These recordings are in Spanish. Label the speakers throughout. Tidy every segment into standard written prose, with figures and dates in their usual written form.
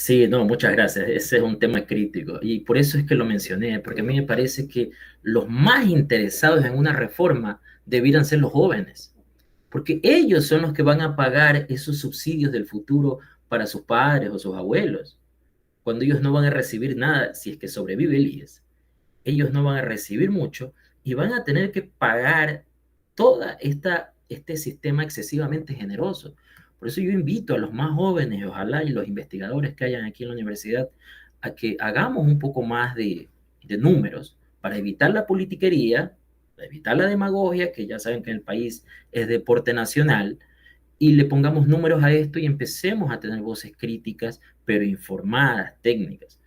Speaker 1: Sí, no, muchas gracias. Ese es un tema crítico y por eso es que lo mencioné, porque a mí me parece que los más interesados en una reforma debieran ser los jóvenes, porque ellos son los que van a pagar esos subsidios del futuro para sus padres o sus abuelos, cuando ellos no van a recibir nada si es que sobrevive el IES. Ellos no van a recibir mucho y van a tener que pagar este sistema excesivamente generoso. Por eso yo invito a los más jóvenes, ojalá, y los investigadores que hayan aquí en la universidad, a que hagamos un poco más de números para evitar la politiquería, para evitar la demagogia, que ya saben que en el país es deporte nacional, y le pongamos números a esto y empecemos a tener voces críticas, pero informadas, técnicas.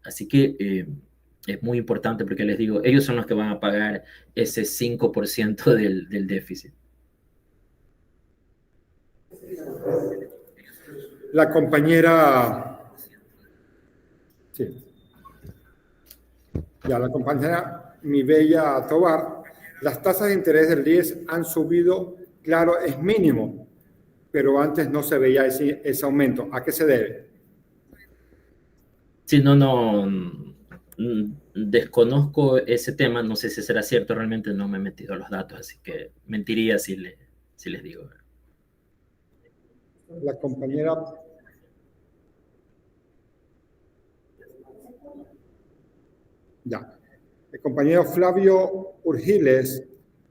Speaker 1: Así que es muy importante porque les digo, ellos son los que van a pagar ese 5% del déficit.
Speaker 2: La compañera, sí, ya la compañera Mi Bella Tobar, las tasas de interés del 10 han subido, claro, es mínimo, pero antes no se veía ese aumento. ¿A qué se debe?
Speaker 1: Si no, no, desconozco ese tema, no sé si será cierto, realmente no me he metido a los datos, así que mentiría si les digo.
Speaker 2: La compañera, ya. El compañero Flavio Urgiles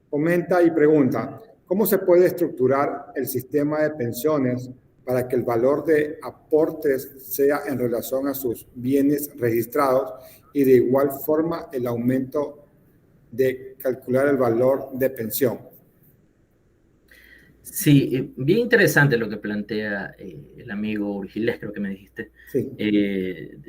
Speaker 2: comenta y pregunta, ¿cómo se puede estructurar el sistema de pensiones para que el valor de aportes sea en relación a sus bienes registrados y de igual forma el aumento de calcular el valor de pensión?
Speaker 1: Sí, bien interesante lo que plantea el amigo Urgiles, creo que me dijiste.
Speaker 2: Sí.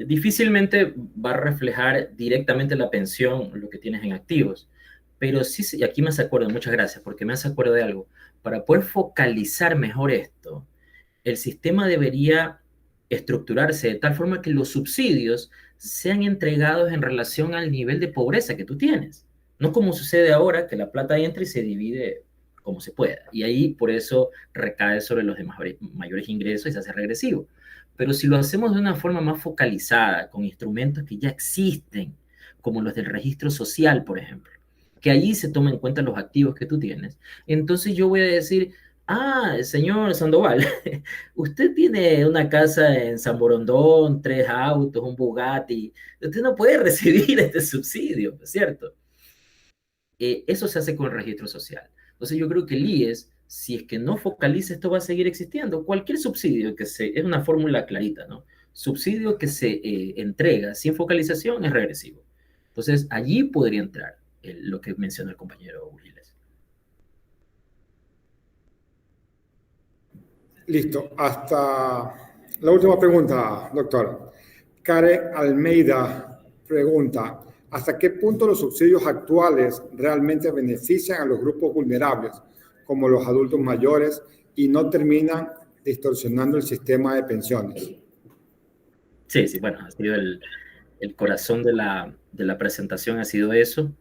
Speaker 1: Difícilmente va a reflejar directamente la pensión, lo que tienes en activos, pero sí, sí, aquí me hace acuerdo, muchas gracias, porque me hace acuerdo de algo. Para poder focalizar mejor esto, el sistema debería estructurarse de tal forma que los subsidios sean entregados en relación al nivel de pobreza que tú tienes. No como sucede ahora, que la plata entra y se divide como se pueda. Y ahí por eso recae sobre los de mayores ingresos y se hace regresivo. Pero si lo hacemos de una forma más focalizada, con instrumentos que ya existen, como los del registro social, por ejemplo, que allí se tomen en cuenta los activos que tú tienes, entonces yo voy a decir, ah, señor Sandoval, usted tiene una casa en San Borondón, 3 autos, un Bugatti, usted no puede recibir este subsidio, ¿cierto? Eso se hace con el registro social. Entonces yo creo que el IES, si es que no focaliza, esto va a seguir existiendo. Cualquier subsidio es una fórmula clarita, ¿no? Subsidio que se entrega sin focalización es regresivo. Entonces allí podría entrar lo que mencionó el compañero Giles.
Speaker 2: Listo. Hasta la última pregunta, doctor. Karen Almeida pregunta, ¿hasta qué punto los subsidios actuales realmente benefician a los grupos vulnerables, como los adultos mayores, y no terminan distorsionando el sistema de pensiones?
Speaker 1: Sí, sí, bueno, ha sido el corazón de la presentación ha sido eso.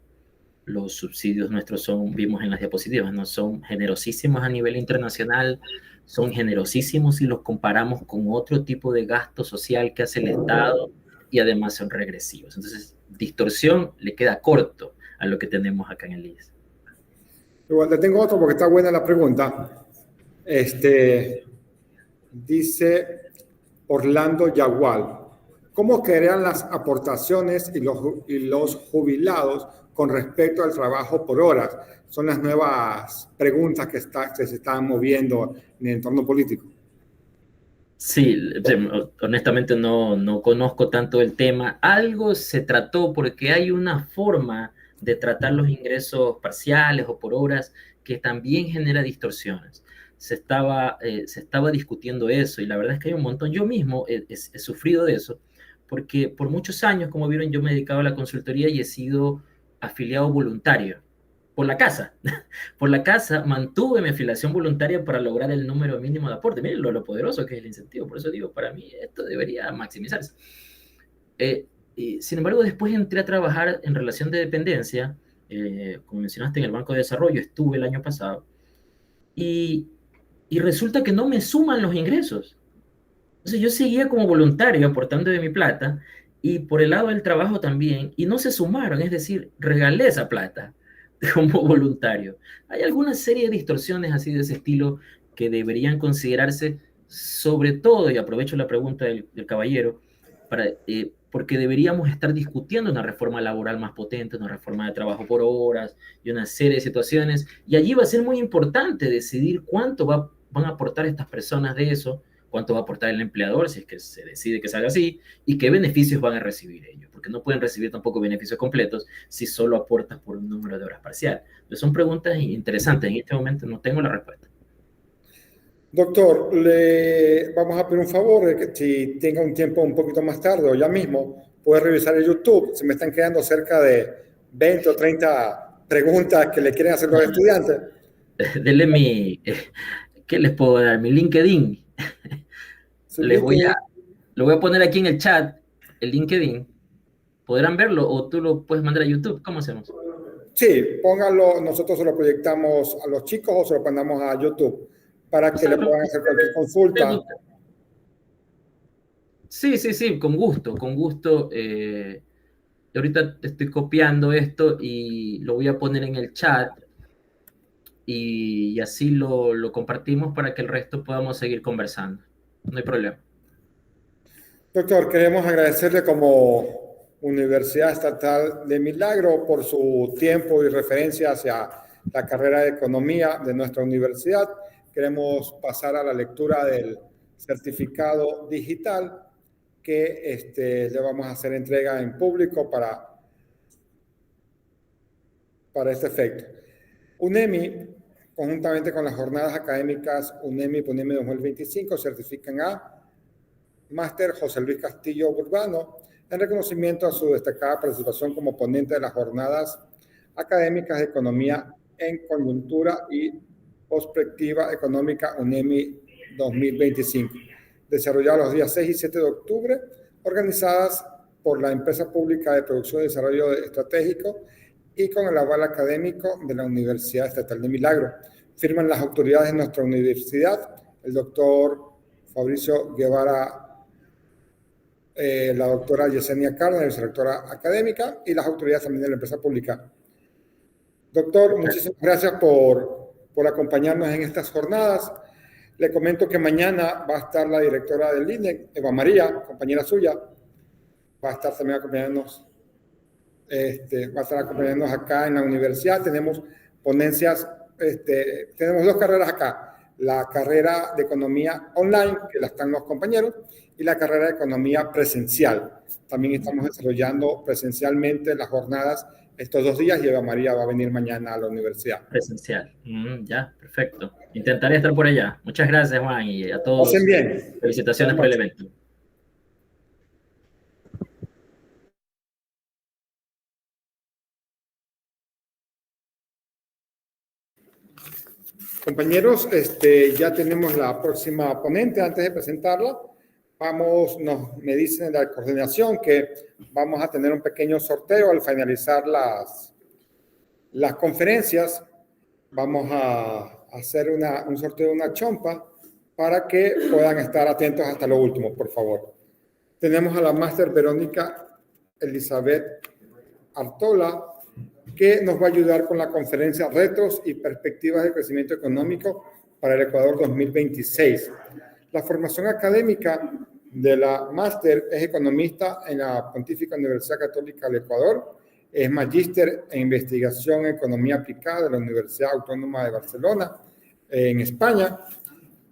Speaker 1: Los subsidios nuestros son, vimos en las diapositivas, ¿no? Son generosísimos a nivel internacional, son generosísimos si los comparamos con otro tipo de gasto social que hace el Estado y además son regresivos. Entonces, distorsión le queda corto a lo que tenemos acá en el IES.
Speaker 2: Igual, le tengo otro porque está buena la pregunta. Dice Orlando Yagual, ¿cómo crean las aportaciones y los jubilados con respecto al trabajo por horas? Son las nuevas preguntas que se están moviendo en el entorno político.
Speaker 1: Sí, honestamente no conozco tanto el tema. Algo se trató porque hay una forma de tratar los ingresos parciales o por horas que también genera distorsiones. Se estaba discutiendo eso y la verdad es que hay un montón. Yo mismo he sufrido de eso porque por muchos años, como vieron, yo me he dedicado a la consultoría y he sido afiliado voluntario por la casa. Por la casa mantuve mi afiliación voluntaria para lograr el número mínimo de aporte. Miren lo poderoso que es el incentivo. Por eso digo, para mí esto debería maximizarse. Sin embargo, después entré a trabajar en relación de dependencia, como mencionaste, en el Banco de Desarrollo, estuve el año pasado, y, y resulta que no me suman los ingresos. Entonces yo seguía como voluntario aportando de mi plata y por el lado del trabajo también, y no se sumaron, es decir, regalé esa plata como voluntario. Hay alguna serie de distorsiones así de ese estilo que deberían considerarse, sobre todo, y aprovecho la pregunta del caballero, porque deberíamos estar discutiendo una reforma laboral más potente, una reforma de trabajo por horas y una serie de situaciones, y allí va a ser muy importante decidir cuánto van a aportar estas personas de eso, cuánto va a aportar el empleador, si es que se decide que salga así, y qué beneficios van a recibir ellos, porque no pueden recibir tampoco beneficios completos si solo aportas por un número de horas parcial. Entonces son preguntas interesantes, en este momento no tengo la respuesta.
Speaker 2: Doctor, le vamos a pedir un favor, de que si tenga un tiempo un poquito más tarde o ya mismo, puede revisar el YouTube. Se me están quedando cerca de 20 o 30 preguntas que le quieren hacer los estudiantes.
Speaker 1: Denle ¿qué les puedo dar? Mi LinkedIn.
Speaker 2: Su
Speaker 1: Les voy a,
Speaker 2: LinkedIn.
Speaker 1: lo voy a poner aquí en el chat, el LinkedIn. ¿Podrán verlo o tú lo puedes mandar a YouTube? ¿Cómo hacemos?
Speaker 2: Sí, póngalo, nosotros se lo proyectamos a los chicos o se lo mandamos a YouTube para que le
Speaker 1: Solo,
Speaker 2: puedan hacer cualquier consulta.
Speaker 1: sí, sí, sí, con gusto, con gusto. Ahorita estoy copiando esto y lo voy a poner en el chat y así lo compartimos para que el resto podamos seguir conversando. No hay problema.
Speaker 2: Doctor, queremos agradecerle como Universidad Estatal de Milagro por su tiempo y referencia hacia la carrera de economía de nuestra universidad. Queremos pasar a la lectura del certificado digital que le vamos a hacer entrega en público para este efecto. UNEMI, conjuntamente con las jornadas académicas UNEMI y PUNEMI 2025, certifican a Máster José Luis Castillo Urbano en reconocimiento a su destacada participación como ponente de las jornadas académicas de economía en coyuntura y perspectiva económica UNEMI 2025, desarrolladas los días 6 y 7 de octubre, organizadas por la Empresa Pública de Producción y Desarrollo Estratégico y con el aval académico de la Universidad Estatal de Milagro. Firman las autoridades de nuestra universidad, el doctor Fabricio Guevara, la doctora Yesenia Cárdenas, directora académica, y las autoridades también de la empresa pública. Doctor, muchísimas gracias por acompañarnos en estas jornadas. Le comento que mañana va a estar la directora del INE, Eva María, compañera suya, va a estar también acompañándonos, va a estar acompañándonos acá en la universidad. Tenemos ponencias, tenemos dos carreras acá. La carrera de economía online, que la están los compañeros, y la carrera de economía presencial. También estamos desarrollando presencialmente las jornadas estos 2 días y Eva María va a venir mañana a la universidad.
Speaker 1: Presencial. Ya, perfecto. Intentaré estar por allá. Muchas gracias, Juan, y a
Speaker 2: Pasen
Speaker 1: todos,
Speaker 2: bien.
Speaker 1: felicitaciones por el evento.
Speaker 2: Compañeros, ya tenemos la próxima ponente. Antes de presentarla, me dicen de la coordinación que vamos a tener un pequeño sorteo al finalizar las conferencias. Vamos a hacer un sorteo de una chompa para que puedan estar atentos hasta lo último, por favor. Tenemos a la máster Verónica Elizabeth Artola, que nos va a ayudar con la conferencia Retos y Perspectivas de Crecimiento Económico para el Ecuador 2026. La formación académica de la máster es economista en la Pontificia Universidad Católica del Ecuador, es magíster en investigación en economía aplicada de la Universidad Autónoma de Barcelona, en España.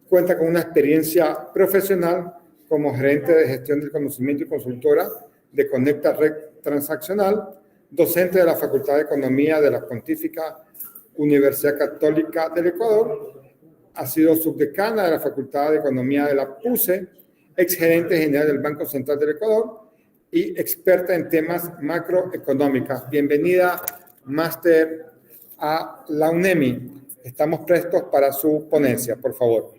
Speaker 2: Cuenta con una experiencia profesional como gerente de gestión del conocimiento y consultora de Conecta Red Transaccional, docente de la Facultad de Economía de la Pontífica Universidad Católica del Ecuador, ha sido subdecana de la Facultad de Economía de la PUCE, exgerente general del Banco Central del Ecuador y experta en temas macroeconómicos. Bienvenida, máster, a la UNEMI. Estamos prestos para su ponencia, por favor.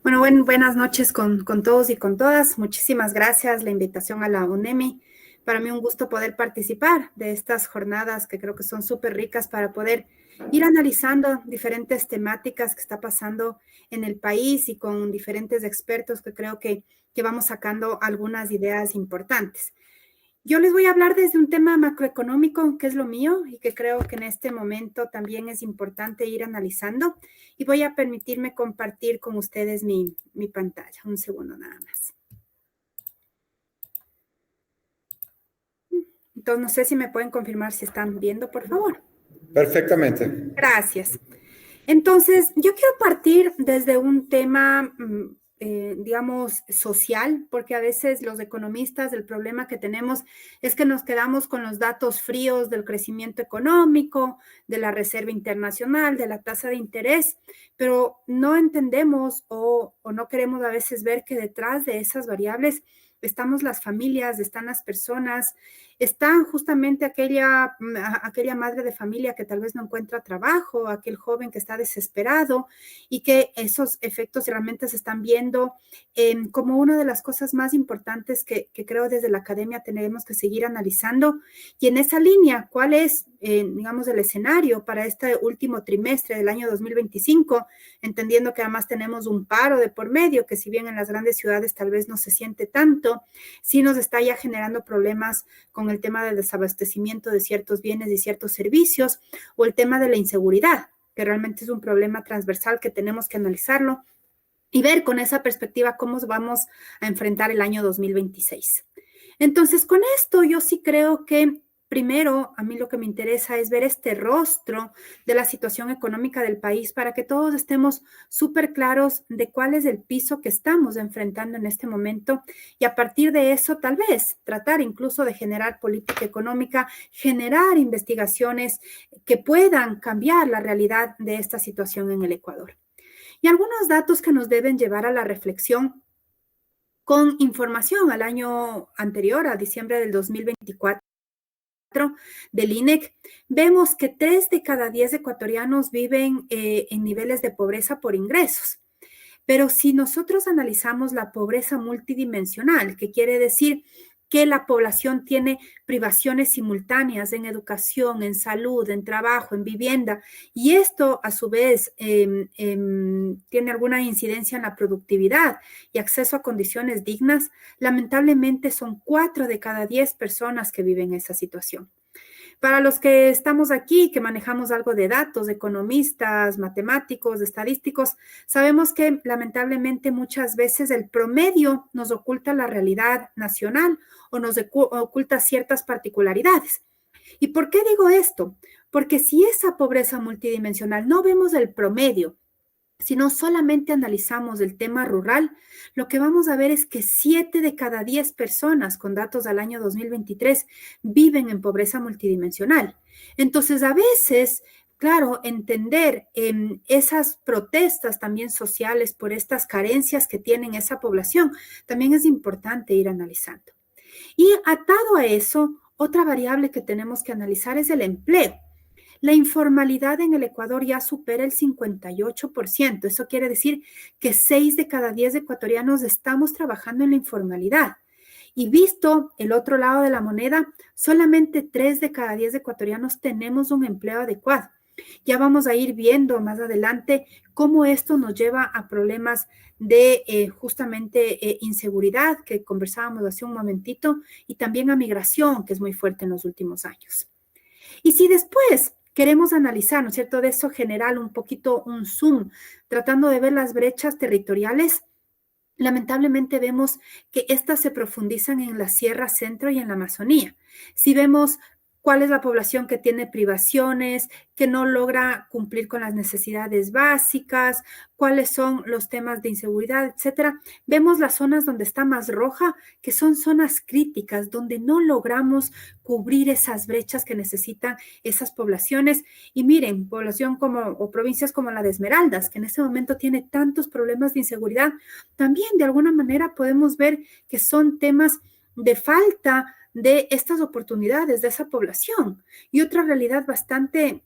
Speaker 3: Bueno, buenas noches con todos y con todas. Muchísimas gracias la invitación a la UNEMI. Para mí un gusto poder participar de estas jornadas que creo que son súper ricas para poder ir analizando diferentes temáticas que está pasando en el país y con diferentes expertos que creo que vamos sacando algunas ideas importantes. Yo les voy a hablar desde un tema macroeconómico, que es lo mío, y que creo que en este momento también es importante ir analizando. Y voy a permitirme compartir con ustedes mi pantalla. Un segundo nada más. Entonces, no sé si me pueden confirmar si están viendo, por favor.
Speaker 2: Perfectamente.
Speaker 3: Gracias. Entonces, yo quiero partir desde un tema, digamos, social, porque a veces los economistas, el problema que tenemos es que nos quedamos con los datos fríos del crecimiento económico, de la reserva internacional, de la tasa de interés, pero no entendemos o no queremos a veces ver que detrás de esas variables estamos las familias, están las personas, están justamente aquella madre de familia que tal vez no encuentra trabajo, aquel joven que está desesperado y que esos efectos realmente se están viendo como una de las cosas más importantes que creo desde la academia tenemos que seguir analizando. Y en esa línea, ¿cuál es, digamos, el escenario para este último trimestre del año 2025? Entendiendo que además tenemos un paro de por medio, que si bien en las grandes ciudades tal vez no se siente tanto, sí nos está ya generando problemas con el tema del desabastecimiento de ciertos bienes y ciertos servicios, o el tema de la inseguridad, que realmente es un problema transversal que tenemos que analizarlo y ver con esa perspectiva cómo vamos a enfrentar el año 2026. Entonces, con esto yo sí creo que primero, a mí lo que me interesa es ver este rostro de la situación económica del país para que todos estemos súper claros de cuál es el piso que estamos enfrentando en este momento y a partir de eso tal vez tratar incluso de generar política económica, generar investigaciones que puedan cambiar la realidad de esta situación en el Ecuador. Y algunos datos que nos deben llevar a la reflexión con información al año anterior, a diciembre del 2024, del INEC, vemos que 3 de cada 10 ecuatorianos viven en niveles de pobreza por ingresos. Pero si nosotros analizamos la pobreza multidimensional, que quiere decir que la población tiene privaciones simultáneas en educación, en salud, en trabajo, en vivienda, y esto a su vez tiene alguna incidencia en la productividad y acceso a condiciones dignas, lamentablemente son 4 de cada 10 personas que viven esa situación. Para los que estamos aquí, que manejamos algo de datos, economistas, matemáticos, estadísticos, sabemos que lamentablemente muchas veces el promedio nos oculta la realidad nacional o nos oculta ciertas particularidades. ¿Y por qué digo esto? Porque si esa pobreza multidimensional no vemos el promedio, si no solamente analizamos el tema rural, lo que vamos a ver es que 7 de cada 10 personas con datos al año 2023 viven en pobreza multidimensional. Entonces, a veces, claro, entender esas protestas también sociales por estas carencias que tienen esa población, también es importante ir analizando. Y atado a eso, otra variable que tenemos que analizar es el empleo. La informalidad en el Ecuador ya supera el 58%. Eso quiere decir que 6 de cada 10 ecuatorianos estamos trabajando en la informalidad. Y visto el otro lado de la moneda, solamente 3 de cada 10 ecuatorianos tenemos un empleo adecuado. Ya vamos a ir viendo más adelante cómo esto nos lleva a problemas de justamente inseguridad, que conversábamos hace un momentito, y también a migración, que es muy fuerte en los últimos años. Y si después queremos analizar, ¿no es cierto?, de eso general un poquito un zoom, tratando de ver las brechas territoriales, lamentablemente vemos que estas se profundizan en la Sierra Centro y en la Amazonía. Si vemos cuál es la población que tiene privaciones, que no logra cumplir con las necesidades básicas, cuáles son los temas de inseguridad, etcétera. Vemos las zonas donde está más roja, que son zonas críticas, donde no logramos cubrir esas brechas que necesitan esas poblaciones. Y miren, población o provincias como la de Esmeraldas, que en este momento tiene tantos problemas de inseguridad, también de alguna manera podemos ver que son temas de falta de estas oportunidades de esa población. Y otra realidad bastante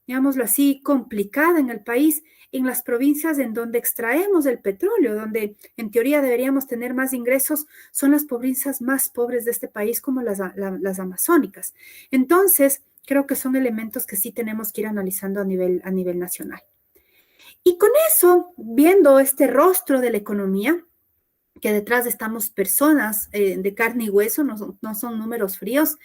Speaker 3: digámoslo así, complicada en el país, en las provincias en donde extraemos el petróleo, donde en teoría deberíamos tener más ingresos, son las provincias más pobres de este país, como las amazónicas. Entonces, creo que son elementos que sí tenemos que ir analizando a nivel nacional. Y con eso, viendo este rostro de la economía, que detrás estamos personas de carne y hueso, no son números fríos,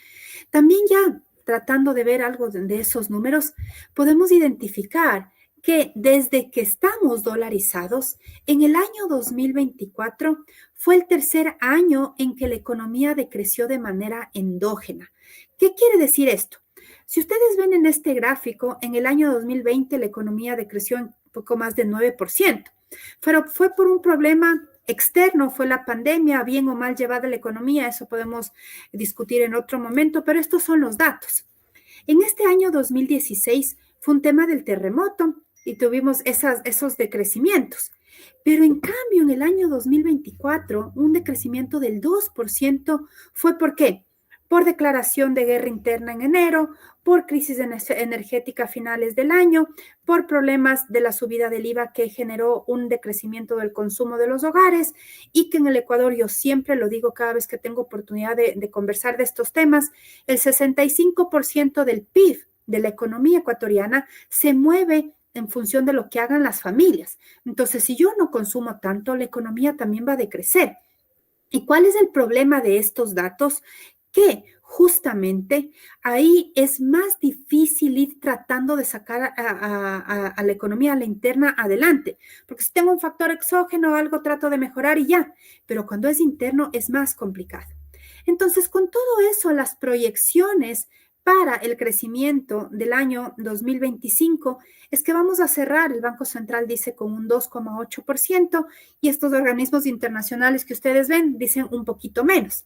Speaker 3: también ya tratando de ver algo de esos números, podemos identificar que desde que estamos dolarizados, en el año 2024 fue el tercer año en que la economía decreció de manera endógena. ¿Qué quiere decir esto? Si ustedes ven en este gráfico, en el año 2020 la economía decreció en poco más de 9%, pero fue por un problema externo, fue la pandemia, bien o mal llevada la economía, eso podemos discutir en otro momento, pero estos son los datos. En este año 2016 fue un tema del terremoto y tuvimos esos decrecimientos. Pero en cambio, en el año 2024, un decrecimiento del 2% fue ¿por qué? Por declaración de guerra interna en enero, por crisis energética a finales del año, por problemas de la subida del IVA que generó un decrecimiento del consumo de los hogares y que en el Ecuador, yo siempre lo digo cada vez que tengo oportunidad de conversar de estos temas, el 65% del PIB de la economía ecuatoriana se mueve en función de lo que hagan las familias. Entonces, si yo no consumo tanto, la economía también va a decrecer. ¿Y cuál es el problema de estos datos? Que justamente ahí es más difícil ir tratando de sacar a la economía, a la interna, adelante. Porque si tengo un factor exógeno, algo trato de mejorar y ya. Pero cuando es interno es más complicado. Entonces, con todo eso, las proyecciones para el crecimiento del año 2025 es que vamos a cerrar, el Banco Central dice con un 2,8% y estos organismos internacionales que ustedes ven dicen un poquito menos.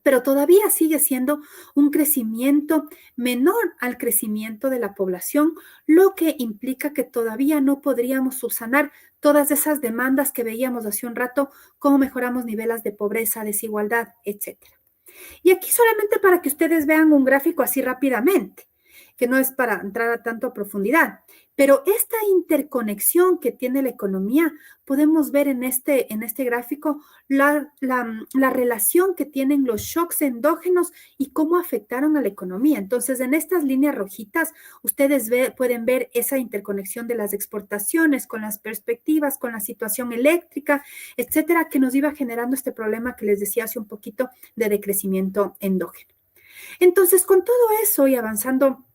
Speaker 3: Pero todavía sigue siendo un crecimiento menor al crecimiento de la población, lo que implica que todavía no podríamos subsanar todas esas demandas que veíamos hace un rato, cómo mejoramos niveles de pobreza, desigualdad, etcétera. Y aquí solamente para que ustedes vean un gráfico así rápidamente, que no es para entrar a tanto a profundidad, pero esta interconexión que tiene la economía, podemos ver en este gráfico la relación que tienen los shocks endógenos y cómo afectaron a la economía. Entonces, en estas líneas rojitas, ustedes pueden ver esa interconexión de las exportaciones con las perspectivas, con la situación eléctrica, etcétera, que nos iba generando este problema que les decía hace un poquito de decrecimiento endógeno. Entonces, con todo eso y avanzando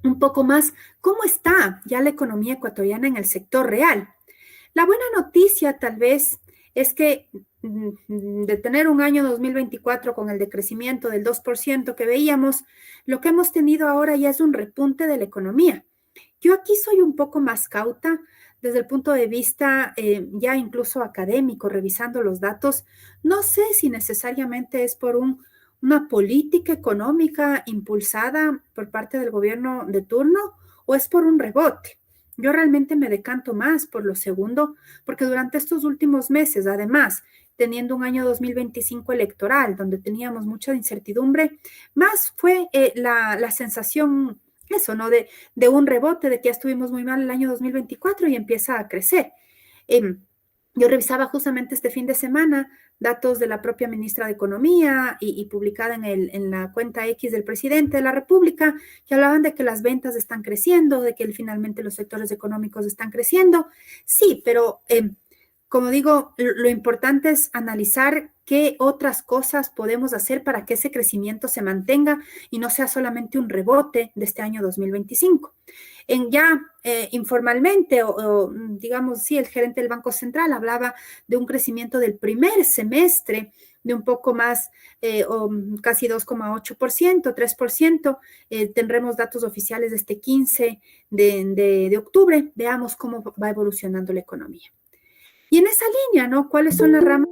Speaker 3: un poco más, ¿cómo está ya la economía ecuatoriana en el sector real? La buena noticia tal vez es que de tener un año 2024 con el decrecimiento del 2% que veíamos, lo que hemos tenido ahora ya es un repunte de la economía. Yo aquí soy un poco más cauta desde el punto de vista ya incluso académico, revisando los datos. No sé si necesariamente es por una política económica impulsada por parte del gobierno de turno o es por un rebote. Yo realmente me decanto más por lo segundo, porque durante estos últimos meses, además, teniendo un año 2025 electoral, donde teníamos mucha incertidumbre, más fue la sensación, eso, ¿no? De un rebote, de que ya estuvimos muy mal el año 2024 y empieza a crecer. Yo revisaba justamente este fin de semana datos de la propia ministra de Economía y publicada en la cuenta X del presidente de la República, que hablaban de que las ventas están creciendo, de que finalmente los sectores económicos están creciendo. Sí, pero como digo, lo importante es analizar qué otras cosas podemos hacer para que ese crecimiento se mantenga y no sea solamente un rebote de este año 2025. Informalmente, o digamos, sí, el gerente del Banco Central hablaba de un crecimiento del primer semestre de un poco más, o casi 2,8%, 3%. Tendremos datos oficiales de este 15 de octubre. Veamos cómo va evolucionando la economía. Y en esa línea, ¿no? ¿Cuáles son las ramas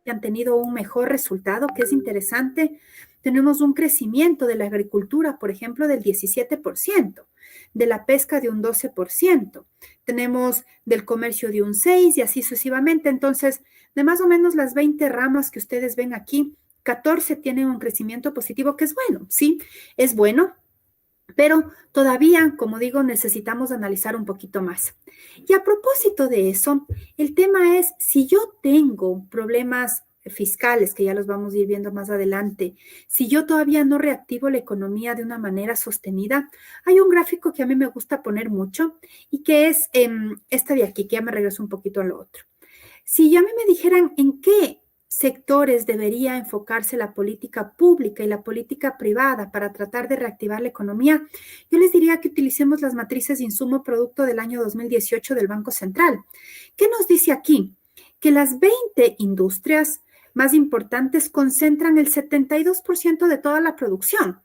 Speaker 3: que han tenido un mejor resultado? Que es interesante. Tenemos un crecimiento de la agricultura, por ejemplo, del 17%, de la pesca de un 12%, tenemos del comercio de un 6% y así sucesivamente. Entonces, de más o menos las 20 ramas que ustedes ven aquí, 14 tienen un crecimiento positivo, que es bueno, ¿sí? Es bueno. Pero todavía, como digo, necesitamos analizar un poquito más. Y a propósito de eso, el tema es, si yo tengo problemas fiscales, que ya los vamos a ir viendo más adelante, si yo todavía no reactivo la economía de una manera sostenida, hay un gráfico que a mí me gusta poner mucho y que es este de aquí, que ya me regreso un poquito a lo otro. Si a mí me dijeran en qué sectores debería enfocarse la política pública y la política privada para tratar de reactivar la economía, yo les diría que utilicemos las matrices de insumo producto del año 2018 del Banco Central. ¿Qué nos dice aquí? Que las 20 industrias más importantes concentran el 72% de toda la producción.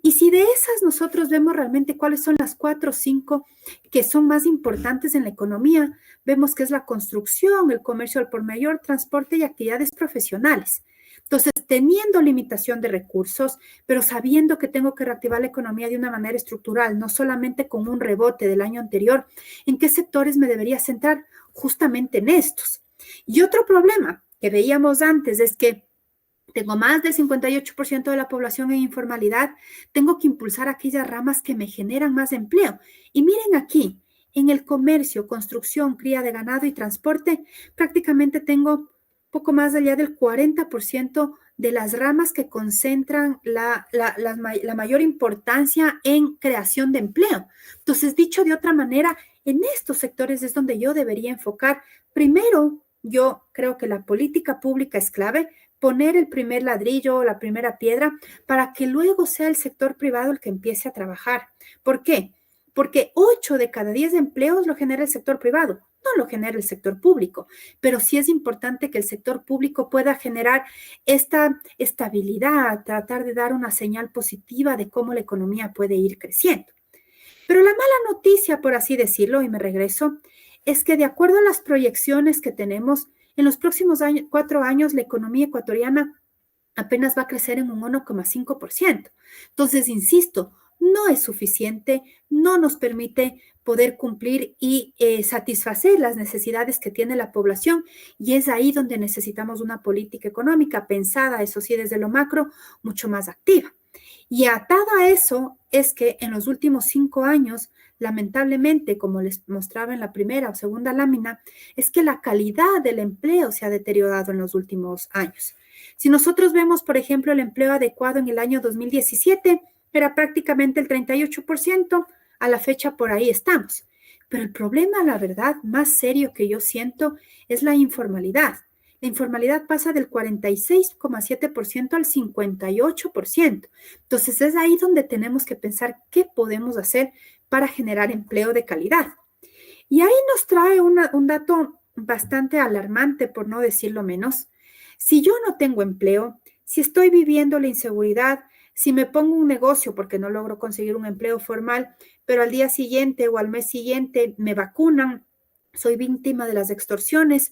Speaker 3: Y si de esas nosotros vemos realmente cuáles son las 4 o 5 que son más importantes en la economía, vemos que es la construcción, el comercio al por mayor, transporte y actividades profesionales. Entonces, teniendo limitación de recursos, pero sabiendo que tengo que reactivar la economía de una manera estructural, no solamente con un rebote del año anterior, ¿en qué sectores me debería centrar? Justamente en estos. Y otro problema que veíamos antes es que tengo más del 58% de la población en informalidad, tengo que impulsar aquellas ramas que me generan más empleo. Y miren aquí, en el comercio, construcción, cría de ganado y transporte, prácticamente tengo poco más allá del 40% de las ramas que concentran la mayor importancia en creación de empleo. Entonces, dicho de otra manera, en estos sectores es donde yo debería enfocar. Primero, yo creo que la política pública es clave, poner el primer ladrillo o la primera piedra para que luego sea el sector privado el que empiece a trabajar. ¿Por qué? Porque 8 de cada 10 empleos lo genera el sector privado, no lo genera el sector público, pero sí es importante que el sector público pueda generar esta estabilidad, tratar de dar una señal positiva de cómo la economía puede ir creciendo. Pero la mala noticia, por así decirlo, y me regreso, es que de acuerdo a las proyecciones que tenemos, en los próximos 4 años la economía ecuatoriana apenas va a crecer en un 1,5%. Entonces, insisto, no es suficiente, no nos permite poder cumplir y satisfacer las necesidades que tiene la población y es ahí donde necesitamos una política económica pensada, eso sí, desde lo macro, mucho más activa. Y atado a eso es que en los últimos 5 años, lamentablemente, como les mostraba en la primera o segunda lámina, es que la calidad del empleo se ha deteriorado en los últimos años. Si nosotros vemos, por ejemplo, el empleo adecuado en el año 2017, era prácticamente el 38%, a la fecha por ahí estamos. Pero el problema, la verdad, más serio que yo siento es la informalidad. La informalidad pasa del 46,7% al 58%. Entonces es ahí donde tenemos que pensar qué podemos hacer para generar empleo de calidad. Y ahí nos trae un dato bastante alarmante, por no decirlo menos. Si yo no tengo empleo, si estoy viviendo la inseguridad, si me pongo un negocio porque no logro conseguir un empleo formal, pero al día siguiente o al mes siguiente me vacunan, soy víctima de las extorsiones,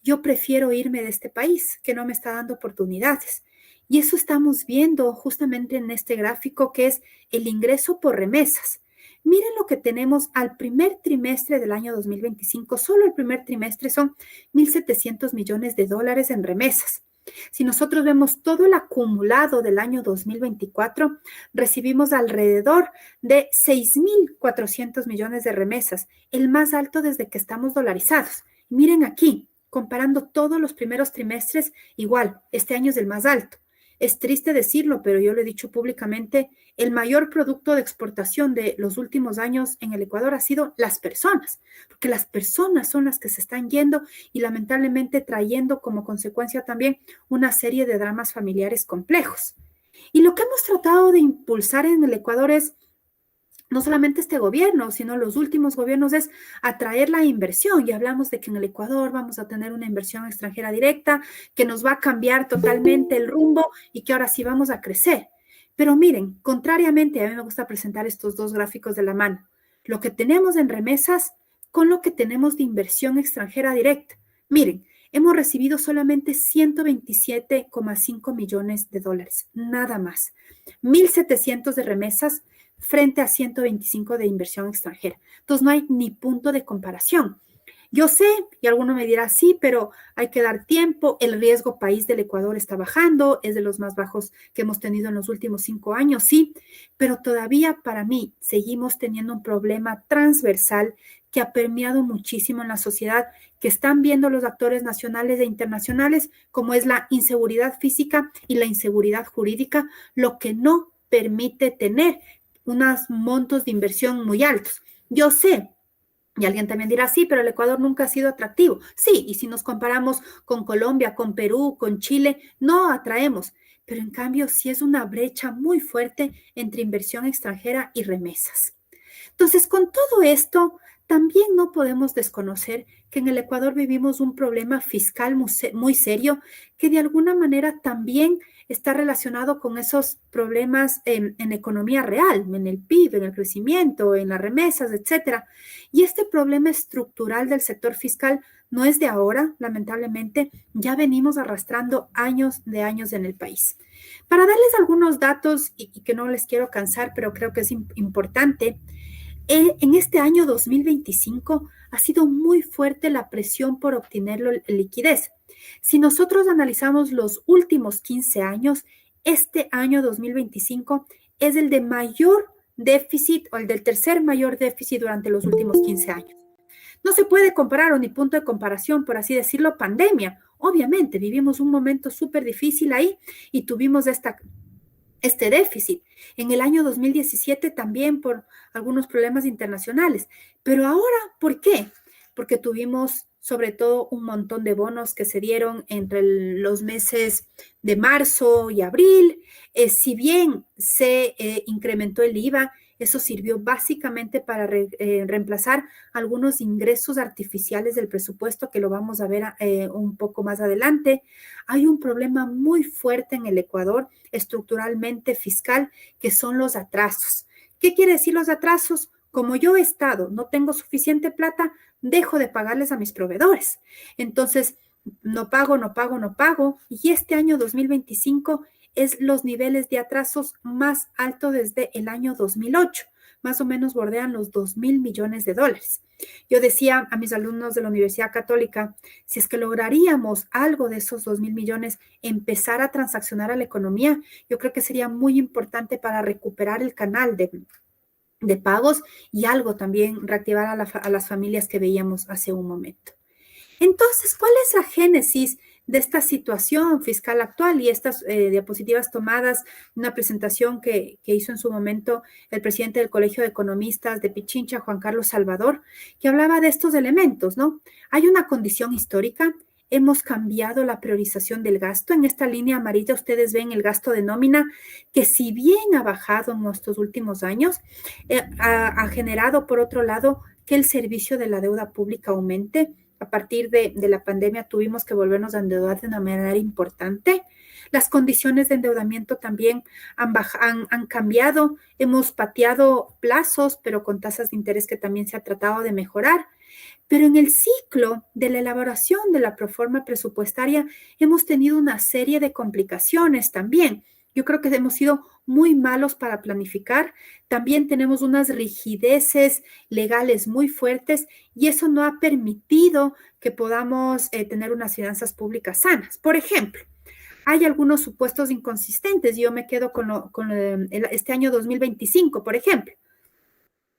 Speaker 3: yo prefiero irme de este país que no me está dando oportunidades. Y eso estamos viendo justamente en este gráfico que es el ingreso por remesas. Miren lo que tenemos al primer trimestre del año 2025. Solo el primer trimestre son 1.700 millones de dólares en remesas. Si nosotros vemos todo el acumulado del año 2024, recibimos alrededor de 6.400 millones de remesas, el más alto desde que estamos dolarizados. Miren aquí, comparando todos los primeros trimestres, igual, este año es el más alto. Es triste decirlo, pero yo lo he dicho públicamente, el mayor producto de exportación de los últimos años en el Ecuador ha sido las personas, porque las personas son las que se están yendo y lamentablemente trayendo como consecuencia también una serie de dramas familiares complejos. Y lo que hemos tratado de impulsar en el Ecuador es no solamente este gobierno, sino los últimos gobiernos, es atraer la inversión. Y hablamos de que en el Ecuador vamos a tener una inversión extranjera directa que nos va a cambiar totalmente el rumbo y que ahora sí vamos a crecer. Pero miren, contrariamente, a mí me gusta presentar estos dos gráficos de la mano. Lo que tenemos en remesas con lo que tenemos de inversión extranjera directa. Miren, hemos recibido solamente 127,5 millones de dólares, nada más. 1.700 de remesas frente a 125 de inversión extranjera. Entonces, no hay ni punto de comparación. Yo sé, y alguno me dirá, sí, pero hay que dar tiempo, el riesgo país del Ecuador está bajando, es de los más bajos que hemos tenido en los últimos 5 años, sí, pero todavía para mí seguimos teniendo un problema transversal que ha permeado muchísimo en la sociedad, que están viendo los actores nacionales e internacionales, como es la inseguridad física y la inseguridad jurídica, lo que no permite tener unos montos de inversión muy altos. Yo sé, y alguien también dirá, sí, pero el Ecuador nunca ha sido atractivo. Sí, y si nos comparamos con Colombia, con Perú, con Chile, no atraemos. Pero en cambio, sí es una brecha muy fuerte entre inversión extranjera y remesas. Entonces, con todo esto, también no podemos desconocer que en el Ecuador vivimos un problema fiscal muy serio que de alguna manera también está relacionado con esos problemas en economía real, en el PIB, en el crecimiento, en las remesas, etcétera. Y este problema estructural del sector fiscal no es de ahora, lamentablemente, ya venimos arrastrando años de años en el país. Para darles algunos datos y que no les quiero cansar, pero creo que es importante, en este año 2025 ha sido muy fuerte la presión por obtener liquidez. Si nosotros analizamos los últimos 15 años, este año 2025 es el de mayor déficit o el del tercer mayor déficit durante los últimos 15 años. No se puede comparar o ni punto de comparación, por así decirlo, pandemia. Obviamente, vivimos un momento súper difícil ahí y tuvimos este déficit. En el año 2017 también por algunos problemas internacionales. Pero ahora, ¿por qué? Porque tuvimos sobre todo un montón de bonos que se dieron entre los meses de marzo y abril. Si bien se incrementó el IVA, eso sirvió básicamente para reemplazar algunos ingresos artificiales del presupuesto que lo vamos a ver un poco más adelante. Hay un problema muy fuerte en el Ecuador, estructuralmente fiscal, que son los atrasos. ¿Qué quiere decir los atrasos? Como yo he estado, no tengo suficiente plata, dejo de pagarles a mis proveedores. Entonces, no pago. Y este año 2025 es los niveles de atrasos más altos desde el año 2008. Más o menos bordean los 2.000 millones de dólares. Yo decía a mis alumnos de la Universidad Católica, si es que lograríamos algo de esos 2.000 millones, empezar a transaccionar a la economía, yo creo que sería muy importante para recuperar el canal de pagos y algo también reactivar a las familias que veíamos hace un momento. Entonces, ¿cuál es la génesis de esta situación fiscal actual? Y estas diapositivas tomadas de una presentación que hizo en su momento el presidente del Colegio de Economistas de Pichincha, Juan Carlos Salvador, que hablaba de estos elementos, ¿no? Hay una condición histórica. Hemos cambiado la priorización del gasto. En esta línea amarilla ustedes ven el gasto de nómina, que si bien ha bajado en nuestros últimos años, ha generado, por otro lado, que el servicio de la deuda pública aumente. A partir de la pandemia tuvimos que volvernos a endeudar de una manera importante. Las condiciones de endeudamiento también han cambiado. Hemos pateado plazos, pero con tasas de interés que también se ha tratado de mejorar. Pero en el ciclo de la elaboración de la proforma presupuestaria hemos tenido una serie de complicaciones también. Yo creo que hemos sido muy malos para planificar. También tenemos unas rigideces legales muy fuertes y eso no ha permitido que podamos tener unas finanzas públicas sanas. Por ejemplo, hay algunos supuestos inconsistentes. Yo me quedo con este año 2025, por ejemplo.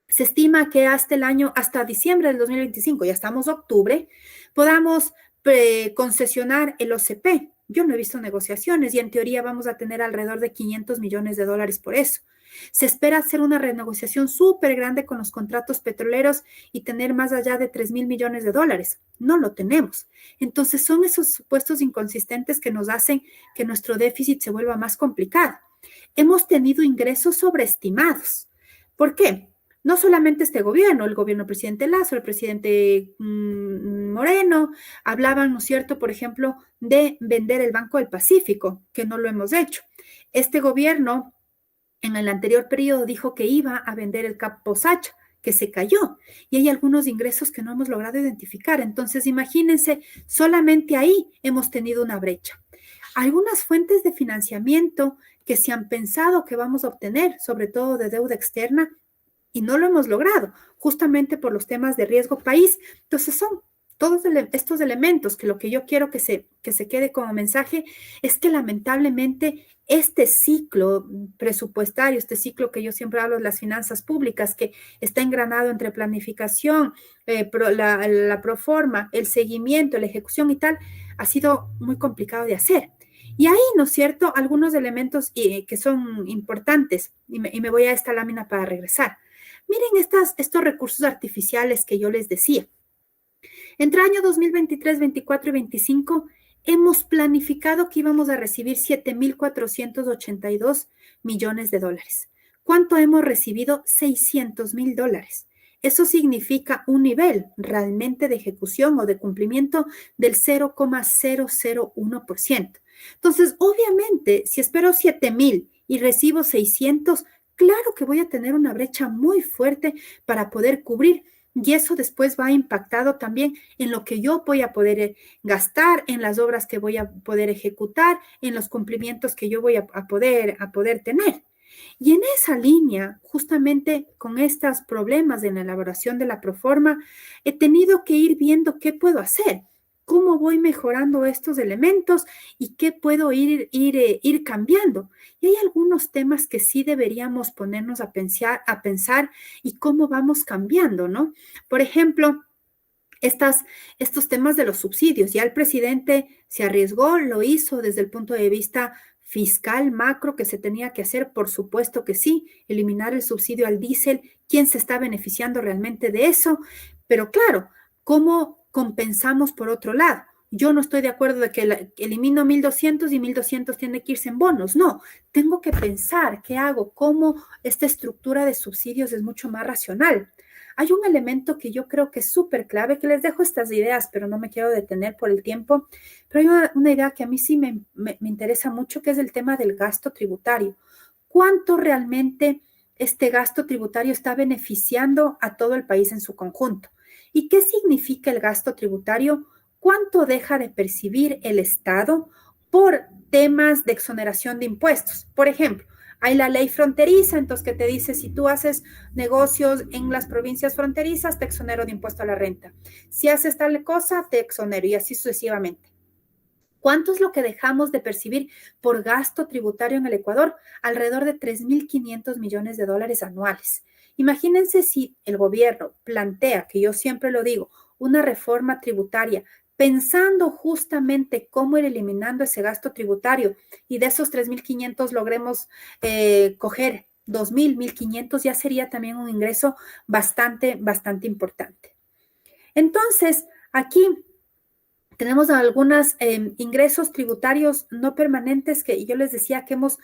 Speaker 3: Se estima que hasta diciembre del 2025, ya estamos octubre, podamos concesionar el OCP. Yo no he visto negociaciones y en teoría vamos a tener alrededor de 500 millones de dólares por eso. Se espera hacer una renegociación súper grande con los contratos petroleros y tener más allá de 3.000 millones de dólares. No lo tenemos. Entonces son esos supuestos inconsistentes que nos hacen que nuestro déficit se vuelva más complicado. Hemos tenido ingresos sobreestimados. ¿Por qué? No solamente este gobierno, el gobierno presidente Lazo, el presidente Moreno, hablaban, ¿no es cierto?, por ejemplo, de vender el Banco del Pacífico, que no lo hemos hecho. Este gobierno, en el anterior periodo, dijo que iba a vender el Caposacha, que se cayó, y hay algunos ingresos que no hemos logrado identificar. Entonces, imagínense, solamente ahí hemos tenido una brecha. Algunas fuentes de financiamiento que se han pensado que vamos a obtener, sobre todo de deuda externa, y no lo hemos logrado, justamente por los temas de riesgo país. Entonces son todos estos elementos, que lo que yo quiero que se quede como mensaje es que lamentablemente este ciclo presupuestario, este ciclo que yo siempre hablo de las finanzas públicas, que está engranado entre planificación, la proforma, el seguimiento, la ejecución y tal, ha sido muy complicado de hacer. Y ahí, ¿no es cierto?, algunos elementos que son importantes, y me voy a esta lámina para regresar. Miren estos recursos artificiales que yo les decía. Entre año 2023, 24 y 25, hemos planificado que íbamos a recibir 7.482 millones de dólares. ¿Cuánto hemos recibido? 600.000 dólares. Eso significa un nivel realmente de ejecución o de cumplimiento del 0,001%. Entonces, obviamente, si espero 7.000 y recibo 600, claro que voy a tener una brecha muy fuerte para poder cubrir. Y eso después va impactado también en lo que yo voy a poder gastar, en las obras que voy a poder ejecutar, en los cumplimientos que yo voy a poder tener. Y en esa línea, justamente con estos problemas en la elaboración de la proforma, he tenido que ir viendo qué puedo hacer, cómo voy mejorando estos elementos y qué puedo ir cambiando. Y hay algunos temas que sí deberíamos ponernos a pensar y cómo vamos cambiando, ¿no? Por ejemplo, estos temas de los subsidios. Ya el presidente se arriesgó, lo hizo desde el punto de vista fiscal macro que se tenía que hacer, por supuesto que sí, eliminar el subsidio al diésel, ¿quién se está beneficiando realmente de eso? Pero claro, ¿cómo compensamos por otro lado? Yo no estoy de acuerdo de que elimino 1.200 y 1.200 tiene que irse en bonos. No, tengo que pensar qué hago, cómo esta estructura de subsidios es mucho más racional. Hay un elemento que yo creo que es súper clave, que les dejo estas ideas, pero no me quiero detener por el tiempo, pero hay una idea que a mí sí me interesa mucho, que es el tema del gasto tributario. ¿Cuánto realmente este gasto tributario está beneficiando a todo el país en su conjunto? ¿Y qué significa el gasto tributario? ¿Cuánto deja de percibir el Estado por temas de exoneración de impuestos? Por ejemplo, hay la ley fronteriza, entonces que te dice, si tú haces negocios en las provincias fronterizas, te exonero de impuesto a la renta. Si haces tal cosa, te exonero y así sucesivamente. ¿Cuánto es lo que dejamos de percibir por gasto tributario en el Ecuador? Alrededor de 3.500 millones de dólares anuales. Imagínense si el gobierno plantea, que yo siempre lo digo, una reforma tributaria pensando justamente cómo ir eliminando ese gasto tributario y de esos 3.500 logremos coger 2.000, 1.500, ya sería también un ingreso bastante importante. Entonces, aquí tenemos algunos ingresos tributarios no permanentes que yo les decía que hemos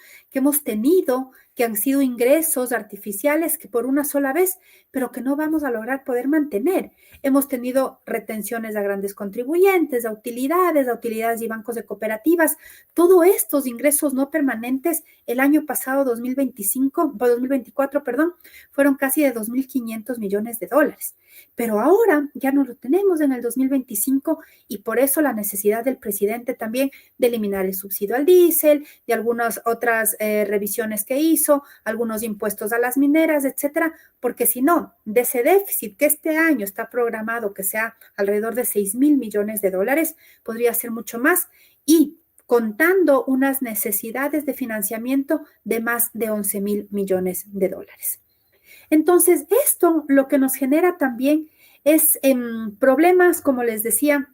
Speaker 3: tenido, que han sido ingresos artificiales que por una sola vez, pero que no vamos a lograr poder mantener. Hemos tenido retenciones a grandes contribuyentes, a utilidades y bancos de cooperativas. Todos estos ingresos no permanentes el año pasado, 2024, fueron casi de 2.500 millones de dólares. Pero ahora ya no lo tenemos en el 2025 y por eso la necesidad del presidente también de eliminar el subsidio al diésel, de algunas otras revisiones que hizo, algunos impuestos a las mineras, etcétera, porque si no, de ese déficit que este año está programado que sea alrededor de 6.000 millones de dólares, podría ser mucho más y contando unas necesidades de financiamiento de más de 11.000 millones de dólares. Entonces, esto lo que nos genera también es problemas, como les decía,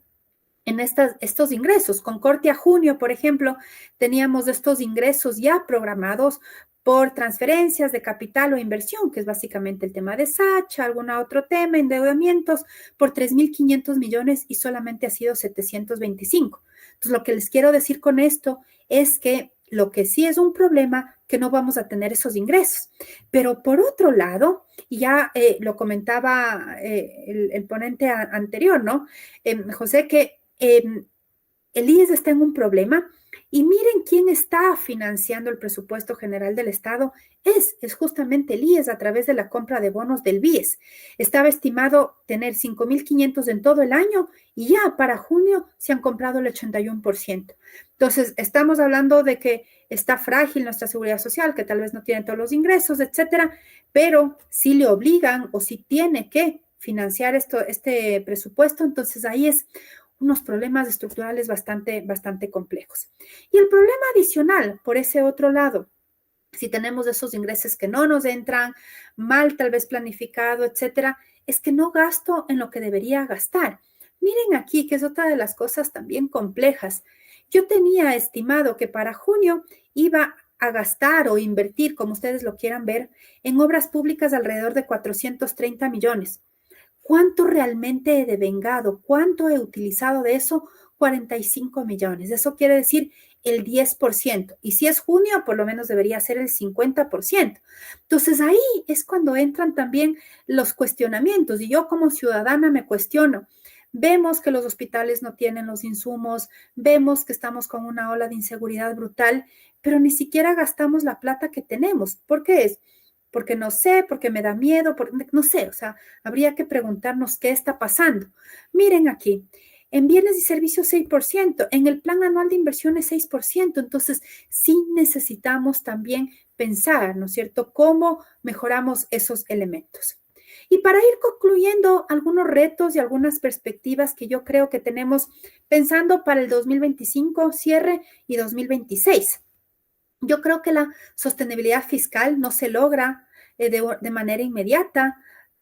Speaker 3: en estos ingresos. Con corte a junio, por ejemplo, teníamos estos ingresos ya programados por transferencias de capital o inversión, que es básicamente el tema de Sacha, algún otro tema, endeudamientos, por 3.500 millones y solamente ha sido 725. Entonces, lo que les quiero decir con esto es que lo que sí es un problema, que no vamos a tener esos ingresos. Pero por otro lado, y ya lo comentaba el ponente anterior, ¿no? José, que el IES está en un problema y miren quién está financiando el presupuesto general del Estado. Es justamente el IES a través de la compra de bonos del BIES. Estaba estimado tener 5.500 en todo el año y ya para junio se han comprado el 81%. Entonces, estamos hablando de que está frágil nuestra seguridad social, que tal vez no tiene todos los ingresos, etcétera, pero si le obligan o si tiene que financiar este presupuesto. Entonces ahí es unos problemas estructurales bastante complejos. Y el problema adicional, por ese otro lado, si tenemos esos ingresos que no nos entran, mal tal vez planificado, etcétera, es que no gasto en lo que debería gastar. Miren aquí, que es otra de las cosas también complejas. Yo tenía estimado que para junio iba a gastar o invertir, como ustedes lo quieran ver, en obras públicas alrededor de 430 millones. ¿Cuánto realmente he devengado? ¿Cuánto he utilizado de eso? 45 millones. Eso quiere decir el 10%. Y si es junio, por lo menos debería ser el 50%. Entonces ahí es cuando entran también los cuestionamientos. Y yo como ciudadana me cuestiono. Vemos que los hospitales no tienen los insumos, vemos que estamos con una ola de inseguridad brutal, pero ni siquiera gastamos la plata que tenemos. ¿Por qué es? Porque no sé, porque me da miedo, no sé, o sea, habría que preguntarnos qué está pasando. Miren aquí, en bienes y servicios 6%, en el plan anual de inversiones 6%, entonces sí necesitamos también pensar, ¿no es cierto?, cómo mejoramos esos elementos. Y para ir concluyendo algunos retos y algunas perspectivas que yo creo que tenemos pensando para el 2025, cierre y 2026. Yo creo que la sostenibilidad fiscal no se logra de manera inmediata.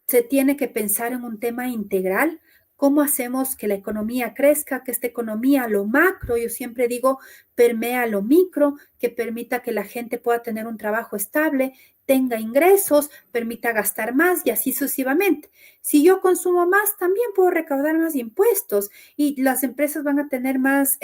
Speaker 3: Se tiene que pensar en un tema integral. ¿Cómo hacemos que la economía crezca, que esta economía, lo macro, yo siempre digo, permea lo micro, que permita que la gente pueda tener un trabajo estable, tenga ingresos, permita gastar más y así sucesivamente? Si yo consumo más, también puedo recaudar más impuestos y las empresas van a tener más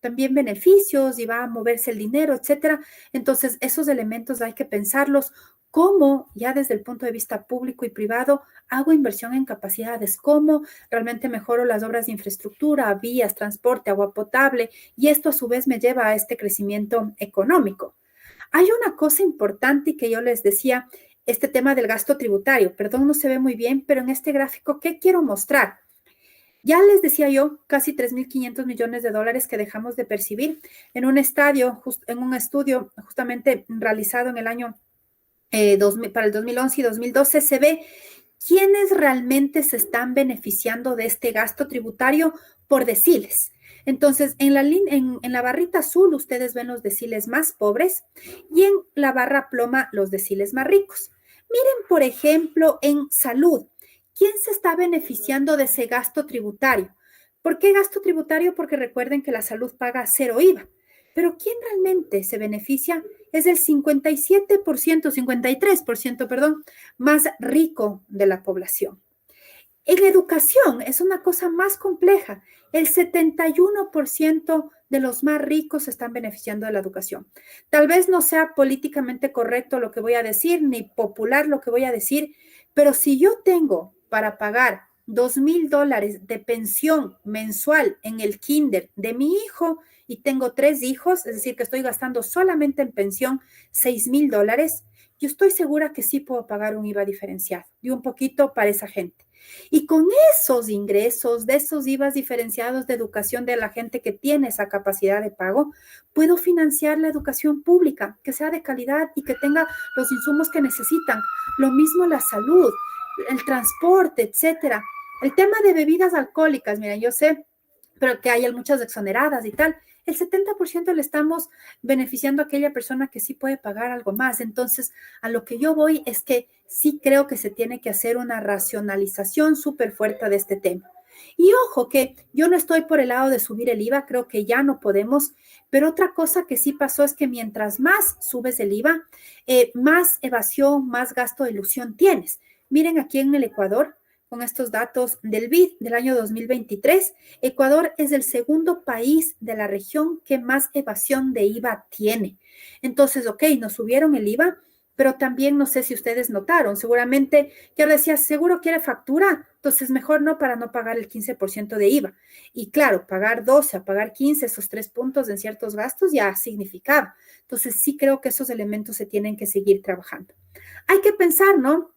Speaker 3: también beneficios y va a moverse el dinero, etcétera. Entonces, esos elementos hay que pensarlos. ¿Cómo, ya desde el punto de vista público y privado, hago inversión en capacidades? ¿Cómo realmente mejoro las obras de infraestructura, vías, transporte, agua potable? Y esto a su vez me lleva a este crecimiento económico. Hay una cosa importante que yo les decía, este tema del gasto tributario. Perdón, no se ve muy bien, pero en este gráfico, ¿qué quiero mostrar? Ya les decía yo, casi 3.500 millones de dólares que dejamos de percibir en un estudio justamente realizado en el año para el 2011 y 2012, se ve quiénes realmente se están beneficiando de este gasto tributario por deciles. Entonces, en la barrita azul ustedes ven los deciles más pobres y en la barra ploma los deciles más ricos. Miren, por ejemplo, en salud, ¿quién se está beneficiando de ese gasto tributario? ¿Por qué gasto tributario? Porque recuerden que la salud paga 0 IVA. Pero ¿quién realmente se beneficia? Es el 53%, perdón, más rico de la población. En educación es una cosa más compleja. El 71% de los más ricos se están beneficiando de la educación. Tal vez no sea políticamente correcto lo que voy a decir, ni popular lo que voy a decir, pero si yo tengo para pagar $2,000 de pensión mensual en el kinder de mi hijo y tengo 3 hijos, es decir, que estoy gastando solamente en pensión $6,000, yo estoy segura que sí puedo pagar un IVA diferenciado y un poquito para esa gente. Y con esos ingresos, de esos IVAs diferenciados de educación de la gente que tiene esa capacidad de pago, puedo financiar la educación pública, que sea de calidad y que tenga los insumos que necesitan. Lo mismo la salud, el transporte, etcétera. El tema de bebidas alcohólicas, miren, yo sé, pero que hay muchas exoneradas y tal. El 70% le estamos beneficiando a aquella persona que sí puede pagar algo más. Entonces, a lo que yo voy es que sí creo que se tiene que hacer una racionalización súper fuerte de este tema. Y ojo, que yo no estoy por el lado de subir el IVA, creo que ya no podemos, pero otra cosa que sí pasó es que mientras más subes el IVA, más evasión, más gasto de ilusión tienes. Miren aquí en el Ecuador, con estos datos del BID del año 2023, Ecuador es el segundo país de la región que más evasión de IVA tiene. Entonces, ok, nos subieron el IVA, pero también no sé si ustedes notaron, seguramente, yo decía, seguro quiere factura, entonces mejor no para no pagar el 15% de IVA. Y claro, pagar 12 a pagar 15, esos 3 puntos en ciertos gastos ya significaba. Entonces sí creo que esos elementos se tienen que seguir trabajando. Hay que pensar, ¿no?,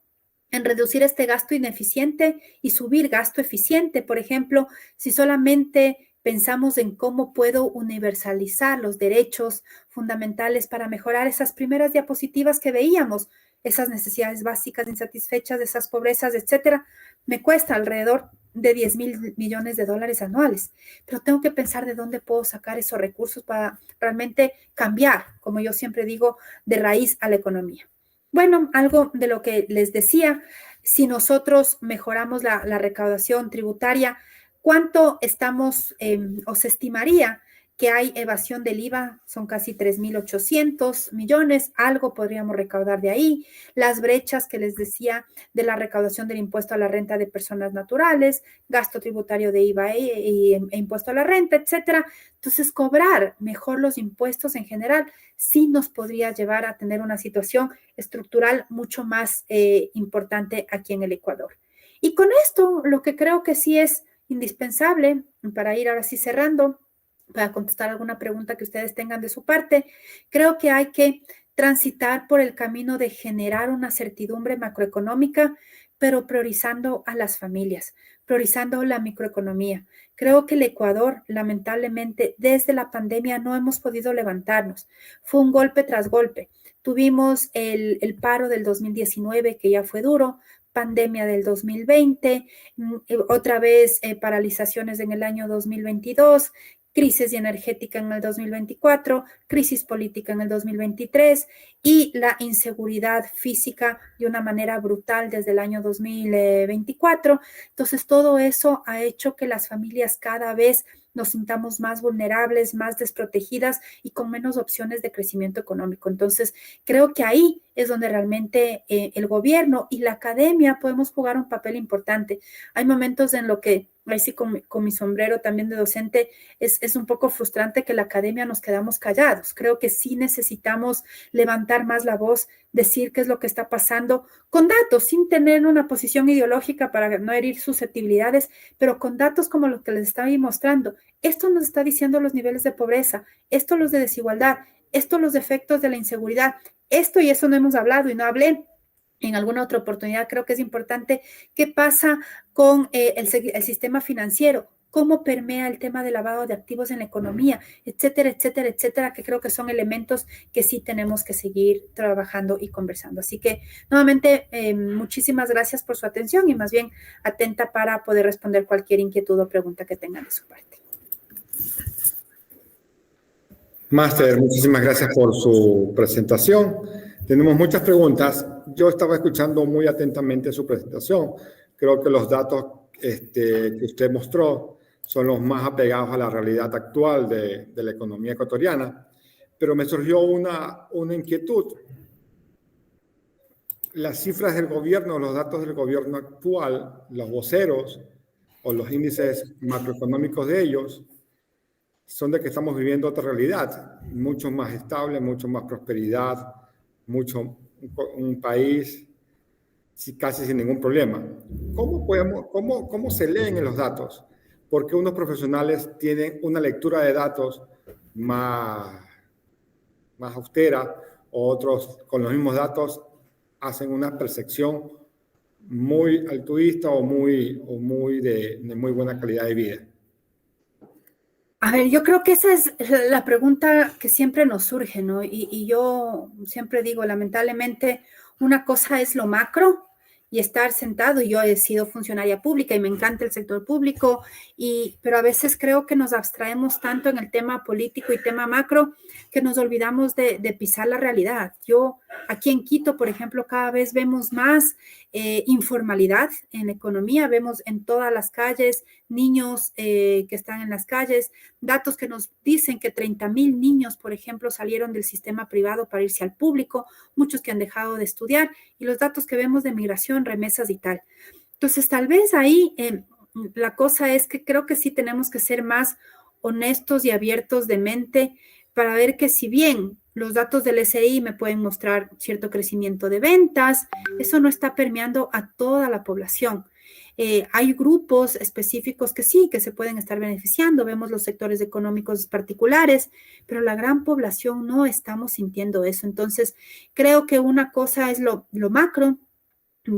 Speaker 3: en reducir este gasto ineficiente y subir gasto eficiente. Por ejemplo, si solamente pensamos en cómo puedo universalizar los derechos fundamentales para mejorar esas primeras diapositivas que veíamos, esas necesidades básicas insatisfechas, esas pobrezas, etcétera, me cuesta alrededor de 10.000 millones de dólares anuales, pero tengo que pensar de dónde puedo sacar esos recursos para realmente cambiar, como yo siempre digo, de raíz a la economía. Bueno, algo de lo que les decía, si nosotros mejoramos la recaudación tributaria, ¿cuánto estamos o se estimaría que hay evasión del IVA? Son casi 3.800 millones, algo podríamos recaudar de ahí. Las brechas que les decía de la recaudación del impuesto a la renta de personas naturales, gasto tributario de IVA e impuesto a la renta, etcétera. Entonces, cobrar mejor los impuestos en general sí nos podría llevar a tener una situación estructural mucho más importante aquí en el Ecuador. Y con esto, lo que creo que sí es indispensable, para ir ahora sí cerrando, para contestar alguna pregunta que ustedes tengan de su parte, creo que hay que transitar por el camino de generar una certidumbre macroeconómica, pero priorizando a las familias, priorizando la microeconomía. Creo que el Ecuador, lamentablemente, desde la pandemia no hemos podido levantarnos. Fue un golpe tras golpe. Tuvimos el paro del 2019, que ya fue duro, pandemia del 2020, otra vez paralizaciones en el año 2022, crisis energética en el 2024, crisis política en el 2023 y la inseguridad física de una manera brutal desde el año 2024. Entonces, todo eso ha hecho que las familias cada vez nos sintamos más vulnerables, más desprotegidas y con menos opciones de crecimiento económico. Entonces, creo que ahí es donde realmente el gobierno y la academia podemos jugar un papel importante. Hay momentos en lo que, ahí sí con mi sombrero también de docente, es un poco frustrante que la academia nos quedamos callados. Creo que sí necesitamos levantar más la voz, decir qué es lo que está pasando, con datos, sin tener una posición ideológica para no herir susceptibilidades, pero con datos como los que les estaba mostrando. Esto nos está diciendo los niveles de pobreza, esto los de desigualdad, esto los efectos de la inseguridad, esto y eso no hemos hablado y no hablé en alguna otra oportunidad. Creo que es importante qué pasa con el sistema financiero, cómo permea el tema de lavado de activos en la economía, etcétera, etcétera, etcétera, que creo que son elementos que sí tenemos que seguir trabajando y conversando. Así que, nuevamente, muchísimas gracias por su atención y más bien atenta para poder responder cualquier inquietud o pregunta que tengan de su parte.
Speaker 2: Máster, muchísimas gracias por su presentación. Tenemos muchas preguntas. Yo estaba escuchando muy atentamente su presentación. Creo que los datos que usted mostró son los más apegados a la realidad actual de la economía ecuatoriana. Pero me surgió una inquietud. Las cifras del gobierno, los datos del gobierno actual, los voceros o los índices macroeconómicos de ellos, son de que estamos viviendo otra realidad, mucho más estable, mucho más prosperidad, un país casi sin ningún problema. ¿Cómo se leen en los datos? Porque unos profesionales tienen una lectura de datos más austera, otros con los mismos datos hacen una percepción muy altruista o muy de muy buena calidad de vida?
Speaker 3: A ver, yo creo que esa es la pregunta que siempre nos surge, ¿no? Y yo siempre digo, lamentablemente, una cosa es lo macro y estar sentado. Yo he sido funcionaria pública y me encanta el sector público, pero a veces creo que nos abstraemos tanto en el tema político y tema macro que nos olvidamos de pisar la realidad. Yo aquí en Quito, por ejemplo, cada vez vemos más informalidad en la economía, vemos en todas las calles niños que están en las calles, datos que nos dicen que 30,000 niños, por ejemplo, salieron del sistema privado para irse al público, muchos que han dejado de estudiar, y los datos que vemos de migración, remesas y tal. Entonces, tal vez ahí la cosa es que creo que sí tenemos que ser más honestos y abiertos de mente para ver que si bien los datos del SI me pueden mostrar cierto crecimiento de ventas, eso no está permeando a toda la población. Hay grupos específicos que sí, que se pueden estar beneficiando, vemos los sectores económicos particulares, pero la gran población no estamos sintiendo eso. Entonces, creo que una cosa es lo macro,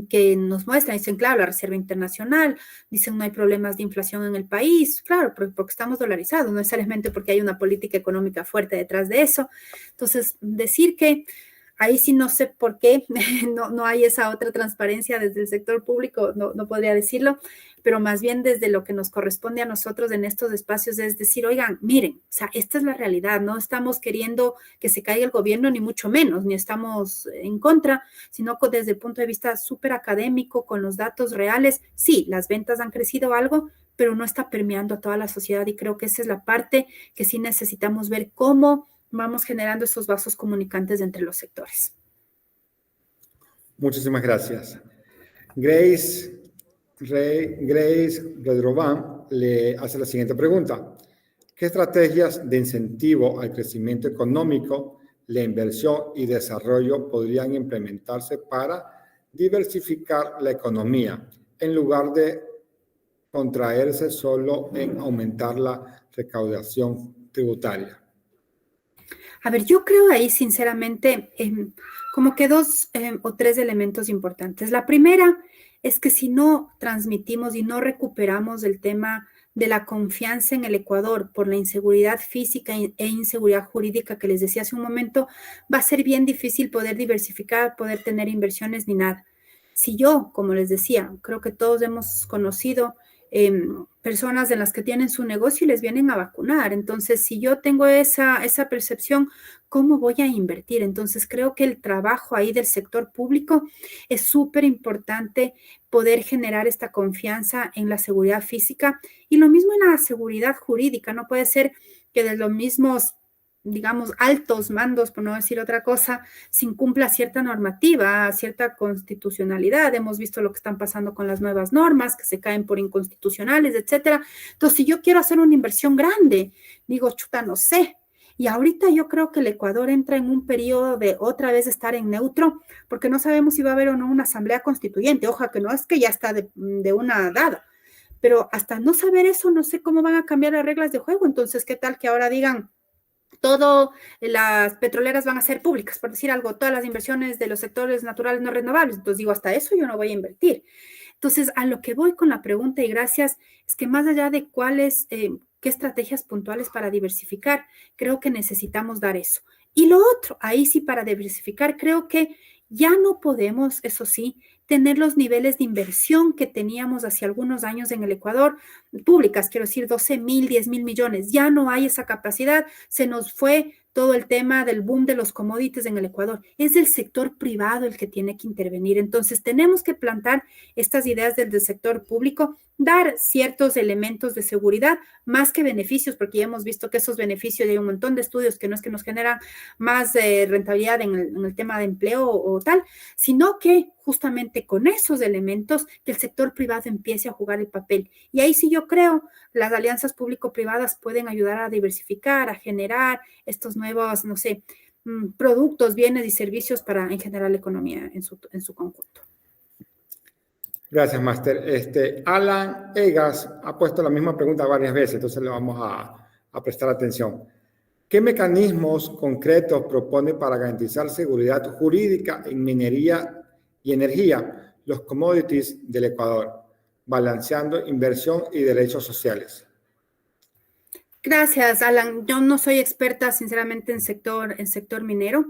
Speaker 3: que nos muestran, dicen, claro, la Reserva Internacional, dicen no hay problemas de inflación en el país, claro, porque estamos dolarizados, no necesariamente porque hay una política económica fuerte detrás de eso. Entonces, decir que Ahí sí no sé por qué no hay esa otra transparencia desde el sector público, no podría decirlo, pero más bien desde lo que nos corresponde a nosotros en estos espacios es decir, oigan, miren, o sea, esta es la realidad, no estamos queriendo que se caiga el gobierno, ni mucho menos, ni estamos en contra, sino que desde el punto de vista súper académico, con los datos reales, sí, las ventas han crecido algo, pero no está permeando a toda la sociedad y creo que esa es la parte que sí necesitamos ver cómo vamos generando esos vasos comunicantes entre los sectores.
Speaker 2: Muchísimas gracias. Grace Redrovan le hace la siguiente pregunta. ¿Qué estrategias de incentivo al crecimiento económico, la inversión y desarrollo podrían implementarse para diversificar la economía en lugar de contraerse solo en aumentar la recaudación tributaria?
Speaker 3: A ver, yo creo ahí sinceramente como que dos o tres elementos importantes. La primera es que si no transmitimos y no recuperamos el tema de la confianza en el Ecuador por la inseguridad física e inseguridad jurídica que les decía hace un momento, va a ser bien difícil poder diversificar, poder tener inversiones ni nada. Si yo, como les decía, creo que todos hemos conocido personas en las que tienen su negocio y les vienen a vacunar. Entonces, si yo tengo esa percepción, ¿cómo voy a invertir? Entonces, creo que el trabajo ahí del sector público es súper importante poder generar esta confianza en la seguridad física y lo mismo en la seguridad jurídica. No puede ser que de los mismos digamos, altos mandos, por no decir otra cosa, se incumpla cierta normativa, cierta constitucionalidad. Hemos visto lo que están pasando con las nuevas normas, que se caen por inconstitucionales, etcétera. Entonces, si yo quiero hacer una inversión grande, digo, chuta, no sé. Y ahorita yo creo que el Ecuador entra en un periodo de otra vez estar en neutro, porque no sabemos si va a haber o no una asamblea constituyente. Ojalá que no, es que ya está de una dada. Pero hasta no saber eso, no sé cómo van a cambiar las reglas de juego. Entonces, ¿qué tal que ahora digan todo las petroleras van a ser públicas, por decir algo, todas las inversiones de los sectores naturales no renovables? Entonces digo, hasta eso yo no voy a invertir. Entonces, a lo que voy con la pregunta y gracias, es que más allá de cuáles, qué estrategias puntuales para diversificar, creo que necesitamos dar eso. Y lo otro, ahí sí para diversificar, creo que ya no podemos, eso sí, tener los niveles de inversión que teníamos hace algunos años en el Ecuador, públicas, quiero decir, 12,000, 10,000 millones. Ya no hay esa capacidad, se nos fue todo el tema del boom de los commodities en el Ecuador. Es el sector privado el que tiene que intervenir. Entonces, tenemos que plantar estas ideas del sector público, dar ciertos elementos de seguridad, más que beneficios, porque ya hemos visto que esos beneficios, hay un montón de estudios que no es que nos generan más rentabilidad en el tema de empleo o tal, sino que justamente con esos elementos que el sector privado empiece a jugar el papel. Y ahí sí yo creo las alianzas público-privadas pueden ayudar a diversificar, a generar estos nuevos, no sé, productos, bienes y servicios para en general la economía en su conjunto.
Speaker 2: Gracias, Máster. Alan Egas ha puesto la misma pregunta varias veces, entonces le vamos a prestar atención. ¿Qué mecanismos concretos propone para garantizar seguridad jurídica en minería y energía, los commodities del Ecuador, balanceando inversión y derechos sociales?
Speaker 3: Gracias, Alan. Yo no soy experta, sinceramente, en sector minero,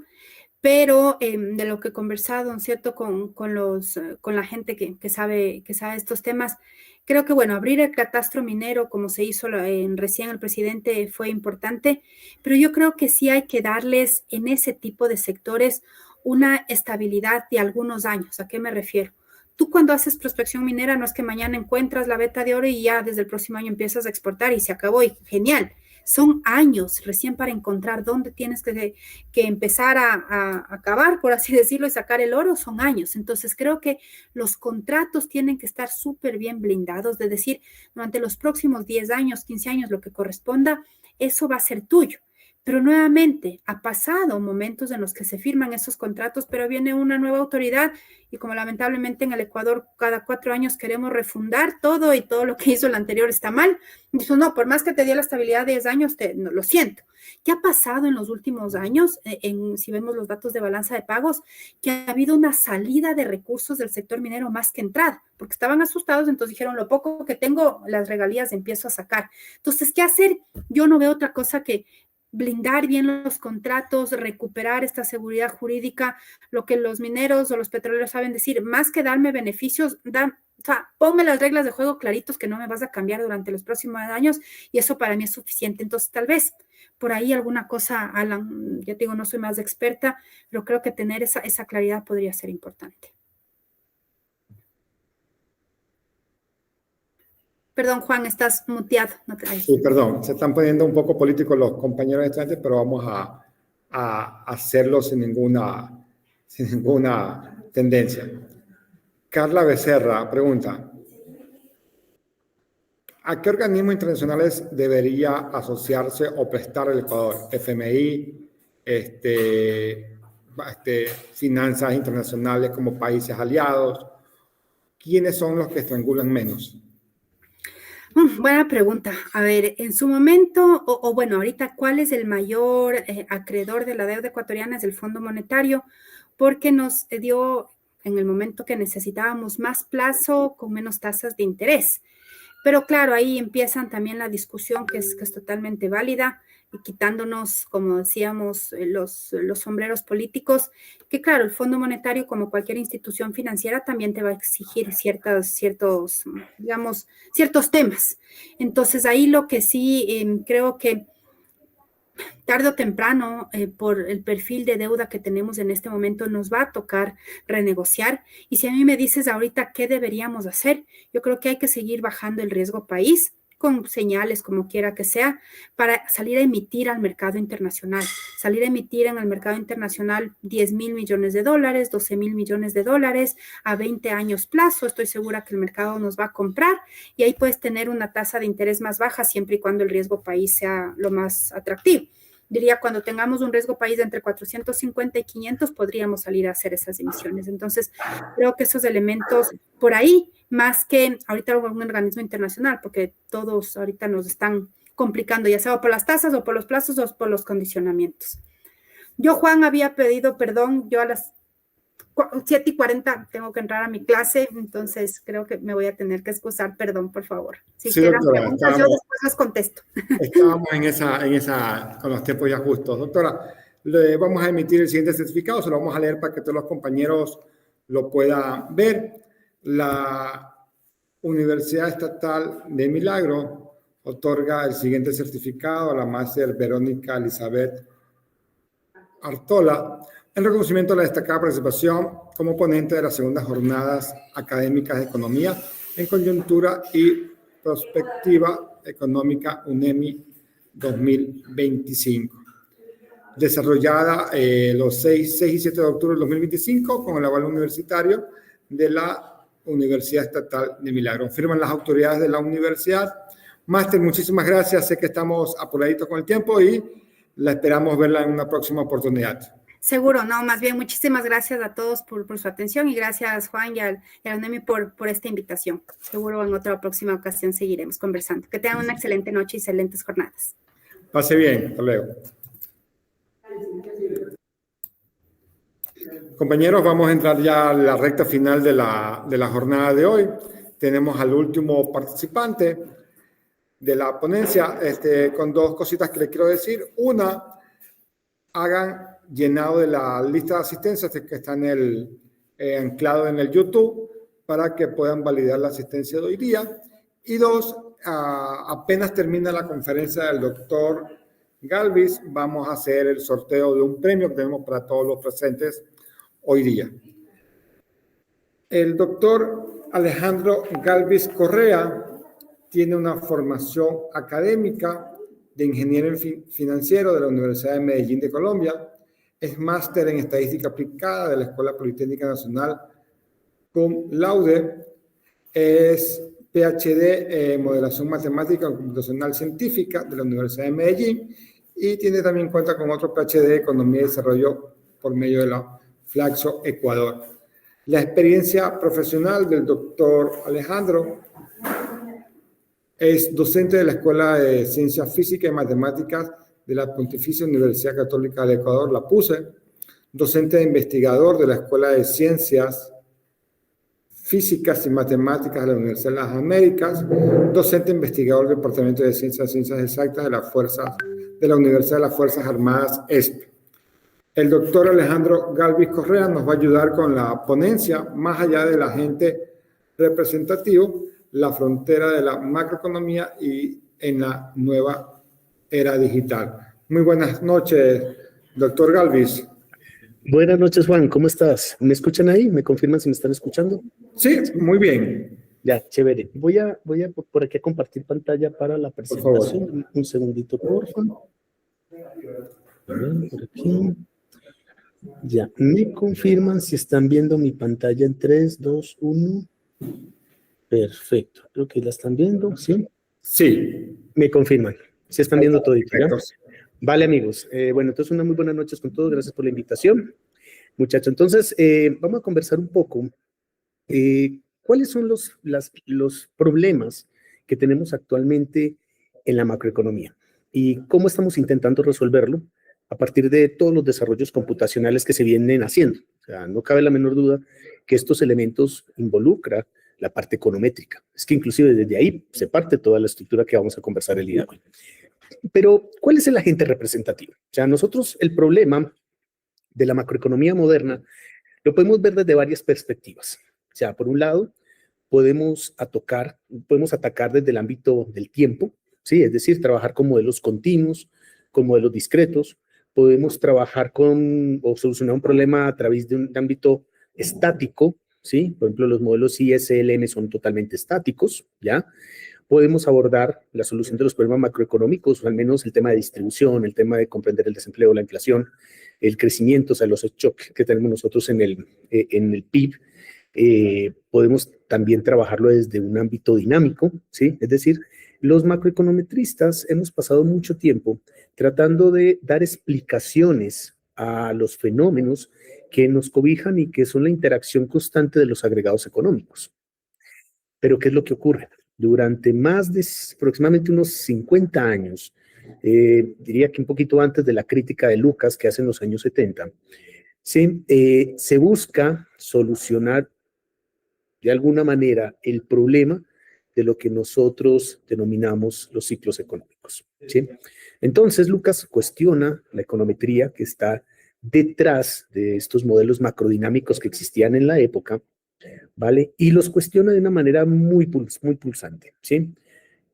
Speaker 3: pero de lo que he conversado, ¿cierto? Con la gente que sabe estos temas, creo que, bueno, abrir el catastro minero, como se hizo recién el presidente, fue importante, pero yo creo que sí hay que darles en ese tipo de sectores una estabilidad de algunos años. ¿A qué me refiero? Tú cuando haces prospección minera no es que mañana encuentras la veta de oro y ya desde el próximo año empiezas a exportar y se acabó y genial. Son años recién para encontrar dónde tienes que empezar a cavar, por así decirlo, y sacar el oro, son años. Entonces creo que los contratos tienen que estar súper bien blindados, de decir, durante los próximos 10 años, 15 años, lo que corresponda, eso va a ser tuyo. Pero nuevamente, ha pasado momentos en los que se firman esos contratos, pero viene una nueva autoridad y como lamentablemente en el Ecuador cada 4 años queremos refundar todo y todo lo que hizo el anterior está mal, dijo, no, por más que te dio la estabilidad de 10 años, no, lo siento. ¿Qué ha pasado en los últimos años? Si vemos los datos de balanza de pagos, que ha habido una salida de recursos del sector minero más que entrada, porque estaban asustados, entonces dijeron, lo poco que tengo, las regalías empiezo a sacar. Entonces, ¿qué hacer? Yo no veo otra cosa que blindar bien los contratos, recuperar esta seguridad jurídica, lo que los mineros o los petroleros saben decir, más que darme beneficios, o sea, ponme las reglas de juego claritos que no me vas a cambiar durante los próximos años y eso para mí es suficiente. Entonces, tal vez por ahí alguna cosa, Alan, ya te digo, no soy más experta, pero creo que tener esa claridad podría ser importante. Perdón, Juan, estás muteado. No te
Speaker 2: Sí, perdón, se están poniendo un poco políticos los compañeros estudiantes, pero vamos a hacerlo sin ninguna tendencia. Carla Becerra pregunta, ¿a qué organismos internacionales debería asociarse o prestar el Ecuador? FMI, finanzas internacionales como países aliados. ¿Quiénes son los que estrangulan menos?
Speaker 3: Buena pregunta. A ver, en su momento, bueno, ahorita, ¿cuál es el mayor acreedor de la deuda ecuatoriana? Es el Fondo Monetario, porque nos dio en el momento que necesitábamos más plazo con menos tasas de interés. Pero claro, ahí empiezan también la discusión que es totalmente válida y quitándonos, como decíamos, los sombreros políticos, que claro, el Fondo Monetario, como cualquier institución financiera, también te va a exigir ciertos temas. Entonces, ahí lo que sí creo que tarde o temprano, por el perfil de deuda que tenemos en este momento, nos va a tocar renegociar. Y si a mí me dices ahorita qué deberíamos hacer, yo creo que hay que seguir bajando el riesgo país con señales, como quiera que sea, para salir a emitir al mercado internacional. Salir a emitir en el mercado internacional 10,000 millones de dólares, 12,000 millones de dólares a 20 años plazo. Estoy segura que el mercado nos va a comprar y ahí puedes tener una tasa de interés más baja siempre y cuando el riesgo país sea lo más atractivo. Diría, cuando tengamos un riesgo país de entre 450 y 500, podríamos salir a hacer esas emisiones. Entonces, creo que esos elementos por ahí, más que ahorita un organismo internacional, porque todos ahorita nos están complicando, ya sea por las tasas o por los plazos o por los condicionamientos. Yo, Juan, había pedido perdón, yo a las 7:40 tengo que entrar a mi clase, entonces creo que me voy a tener que excusar, perdón, por favor. Si
Speaker 2: sí,
Speaker 3: quieran
Speaker 2: doctora,
Speaker 3: preguntas, yo después las contesto.
Speaker 2: Estábamos con los tiempos ya justos. Doctora, le vamos a emitir el siguiente certificado, se lo vamos a leer para que todos los compañeros lo puedan ver. La Universidad Estatal de Milagro otorga el siguiente certificado a la máster Verónica Elizabeth Artola, en reconocimiento a la destacada participación como ponente de las segundas jornadas académicas de economía en coyuntura y prospectiva económica UNEMI 2025, desarrollada los 6 y 7 de octubre del 2025 con el aval universitario de la Universidad Estatal de Milagro. Firman las autoridades de la universidad. Máster, muchísimas gracias. Sé que estamos apuraditos con el tiempo y la esperamos verla en una próxima oportunidad.
Speaker 3: Seguro, no, más bien muchísimas gracias a todos por su atención y gracias, Juan, y a UNEMI por esta invitación. Seguro en otra próxima ocasión seguiremos conversando. Que tengan una excelente noche y excelentes jornadas.
Speaker 2: Pase bien, hasta luego. Compañeros, vamos a entrar ya a la recta final de la jornada de hoy. Tenemos al último participante de la ponencia con dos cositas que les quiero decir. Una, hagan llenado de la lista de asistencia que está anclado en el YouTube para que puedan validar la asistencia de hoy día. Y dos, apenas termina la conferencia del doctor Galvis, vamos a hacer el sorteo de un premio que tenemos para todos los presentes hoy día. El doctor Alejandro Galvis Correa tiene una formación académica de ingeniero financiero de la Universidad de Medellín de Colombia. Es máster en estadística aplicada de la Escuela Politécnica Nacional cum laude. Es PhD en modelación matemática y computacional científica de la Universidad de Medellín y también cuenta con otro PhD de economía y desarrollo por medio de la Flaxo Ecuador. La experiencia profesional del doctor Alejandro: es docente de la Escuela de Ciencias Físicas y Matemáticas de la Pontificia Universidad Católica del Ecuador, la PUCE, docente e investigador de la Escuela de Ciencias Físicas y Matemáticas de la Universidad de las Américas, docente investigador del Departamento de Ciencias Exactas de la Universidad de las Fuerzas Armadas ESP. El doctor Alejandro Galvis Correa nos va a ayudar con la ponencia Más allá del agente representativo, la frontera de la macroeconomía y en la nueva era digital. Muy buenas noches, doctor Galvis.
Speaker 4: Buenas noches, Juan. ¿Cómo estás? ¿Me escuchan ahí? ¿Me confirman si me están escuchando?
Speaker 2: Sí, muy bien.
Speaker 4: Ya, chévere. Voy a por aquí a compartir pantalla para la presentación. Un segundito, por favor. A ver, por aquí. Ya, me confirman si están viendo mi pantalla en 3, 2, 1. Perfecto. Creo que la están viendo, ¿sí?
Speaker 2: Sí.
Speaker 4: Me confirman. Si están viendo todo, ¿ya?
Speaker 2: Perfecto.
Speaker 4: Vale, amigos. Bueno, entonces una muy buenas noches con todos. Gracias por la invitación. Muchachos, entonces vamos a conversar un poco. ¿Cuáles son los problemas que tenemos actualmente en la macroeconomía? ¿Y cómo estamos intentando resolverlo a partir de todos los desarrollos computacionales que se vienen haciendo? O sea, no cabe la menor duda que estos elementos involucran la parte econométrica. Es que inclusive desde ahí se parte toda la estructura que vamos a conversar el día de hoy. Pero, ¿cuál es el agente representativo? O sea, nosotros el problema de la macroeconomía moderna lo podemos ver desde varias perspectivas. O sea, por un lado, podemos atacar desde el ámbito del tiempo, ¿sí? Es decir, trabajar con modelos continuos, con modelos discretos. Podemos trabajar o solucionar un problema a través de un ámbito estático, ¿sí? Por ejemplo, los modelos ISLM son totalmente estáticos, ¿ya? Podemos abordar la solución de los problemas macroeconómicos, o al menos el tema de distribución, el tema de comprender el desempleo, la inflación, el crecimiento, o sea, los shocks que tenemos nosotros en el PIB. Podemos también trabajarlo desde un ámbito dinámico, ¿sí? Es decir, los macroeconometristas hemos pasado mucho tiempo tratando de dar explicaciones a los fenómenos que nos cobijan y que son la interacción constante de los agregados económicos. Pero, ¿qué es lo que ocurre? Durante más de aproximadamente unos 50 años, diría que un poquito antes de la crítica de Lucas que hace en los años 70, ¿sí? Se busca solucionar de alguna manera el problema de lo que nosotros denominamos los ciclos económicos, ¿sí? Entonces, Lucas cuestiona la econometría que está detrás de estos modelos macrodinámicos que existían en la época, ¿vale? Y los cuestiona de una manera muy pulsante, ¿sí?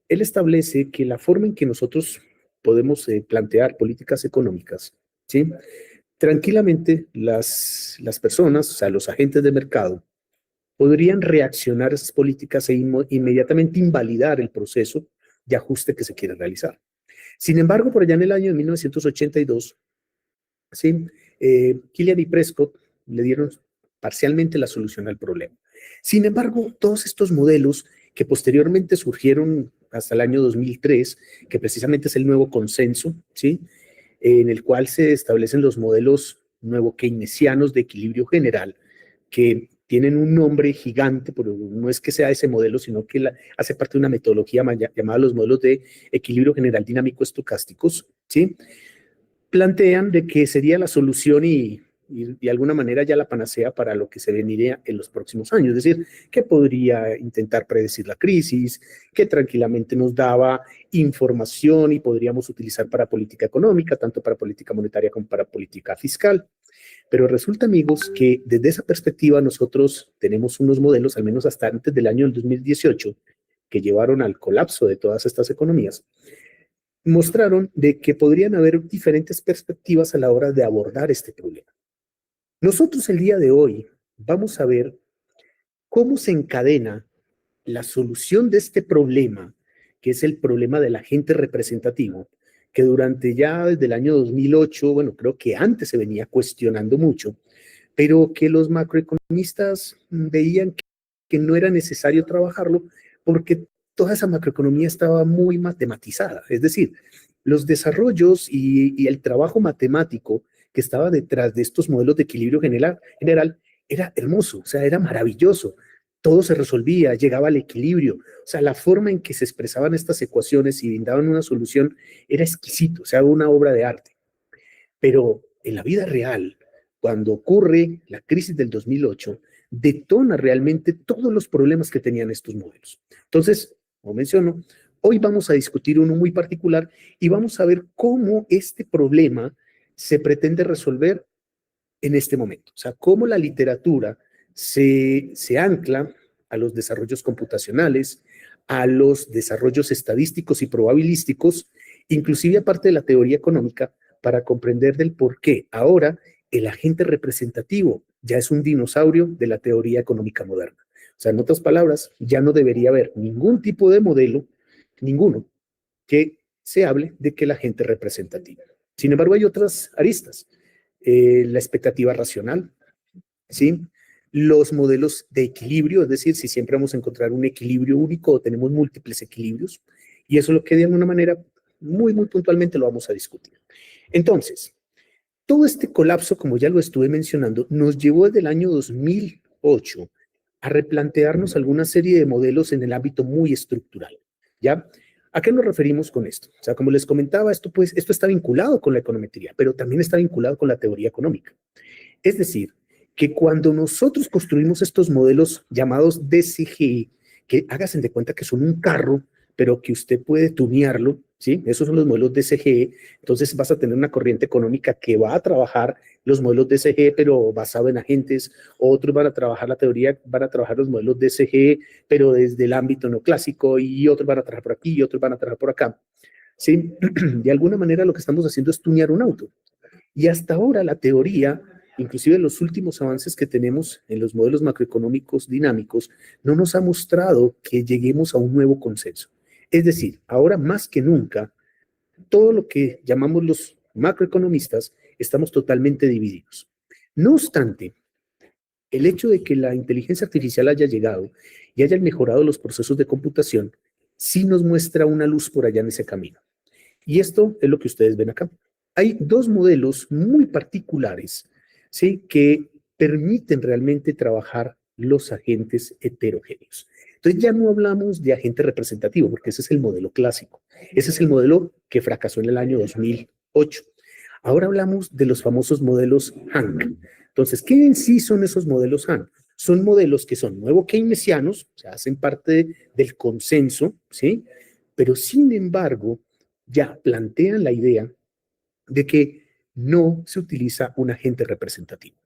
Speaker 4: Él establece que la forma en que nosotros podemos plantear políticas económicas, ¿sí? Tranquilamente las personas, o sea, los agentes de mercado, podrían reaccionar a esas políticas e inmediatamente invalidar el proceso de ajuste que se quiere realizar. Sin embargo, por allá en el año de 1982, ¿sí? Killian y Prescott le dieron parcialmente la solución al problema. Sin embargo, todos estos modelos que posteriormente surgieron hasta el año 2003, que precisamente es el nuevo consenso, ¿sí? En el cual se establecen los modelos nuevo keynesianos de equilibrio general, que tienen un nombre gigante, pero no es que sea ese modelo, sino que hace parte de una metodología llamada los modelos de equilibrio general dinámico estocásticos, ¿sí? Plantean de que sería la solución y de alguna manera ya la panacea para lo que se veniría en los próximos años. Es decir, que podría intentar predecir la crisis, que tranquilamente nos daba información y podríamos utilizar para política económica, tanto para política monetaria como para política fiscal. Pero resulta, amigos, que desde esa perspectiva nosotros tenemos unos modelos, al menos hasta antes del año 2018, que llevaron al colapso de todas estas economías, mostraron de que podrían haber diferentes perspectivas a la hora de abordar este problema. Nosotros el día de hoy vamos a ver cómo se encadena la solución de este problema, que es el problema del agente representativo, que durante ya desde el año 2008, bueno, creo que antes se venía cuestionando mucho, pero que los macroeconomistas veían que no era necesario trabajarlo porque toda esa macroeconomía estaba muy matematizada. Es decir, los desarrollos y el trabajo matemático que estaba detrás de estos modelos de equilibrio general era hermoso, o sea, era maravilloso. Todo se resolvía, llegaba al equilibrio. O sea, la forma en que se expresaban estas ecuaciones y brindaban una solución era exquisito, o sea, una obra de arte. Pero en la vida real, cuando ocurre la crisis del 2008, detona realmente todos los problemas que tenían estos modelos. Entonces, como menciono, hoy vamos a discutir uno muy particular y vamos a ver cómo este problema se pretende resolver en este momento. O sea, cómo la literatura se ancla a los desarrollos computacionales, a los desarrollos estadísticos y probabilísticos, inclusive aparte de la teoría económica, para comprender del por qué ahora el agente representativo ya es un dinosaurio de la teoría económica moderna. O sea, en otras palabras, ya no debería haber ningún tipo de modelo, ninguno, que se hable de que el agente representativo. Sin embargo, hay otras aristas. La expectativa racional, ¿sí? Los modelos de equilibrio, es decir, si siempre vamos a encontrar un equilibrio único o tenemos múltiples equilibrios, y eso es lo que de alguna manera muy puntualmente lo vamos a discutir. Entonces, todo este colapso, como ya lo estuve mencionando, nos llevó desde el año 2008 a replantearnos alguna serie de modelos en el ámbito muy estructural, ¿ya? ¿A qué nos referimos con esto? O sea, como les comentaba, esto está vinculado con la econometría, pero también está vinculado con la teoría económica. Es decir, que cuando nosotros construimos estos modelos llamados DCG, que háganse de cuenta que son un carro, pero que usted puede tunearlo, ¿sí? Esos son los modelos DCG. Entonces vas a tener una corriente económica que va a trabajar los modelos DCG, pero basado en agentes. Otros van a trabajar la teoría, van a trabajar los modelos DCG, pero desde el ámbito neoclásico, y otros van a trabajar por aquí, y otros van a trabajar por acá, ¿sí? De alguna manera lo que estamos haciendo es tunear un auto. Y hasta ahora la teoría, inclusive los últimos avances que tenemos en los modelos macroeconómicos dinámicos, no nos ha mostrado que lleguemos a un nuevo consenso. Es decir, ahora más que nunca, todo lo que llamamos los macroeconomistas estamos totalmente divididos. No obstante, el hecho de que la inteligencia artificial haya llegado y haya mejorado los procesos de computación, sí nos muestra una luz por allá en ese camino. Y esto es lo que ustedes ven acá. Hay dos modelos muy particulares, ¿sí?, que permiten realmente trabajar los agentes heterogéneos. Entonces ya no hablamos de agente representativo, porque ese es el modelo clásico. Ese es el modelo que fracasó en el año 2008. Ahora hablamos de los famosos modelos Hank. Entonces, ¿qué en sí son esos modelos Hank? Son modelos que son nuevo keynesianos, o sea, hacen parte del consenso, ¿sí? Pero sin embargo, ya plantean la idea de que no se utiliza un agente representativo.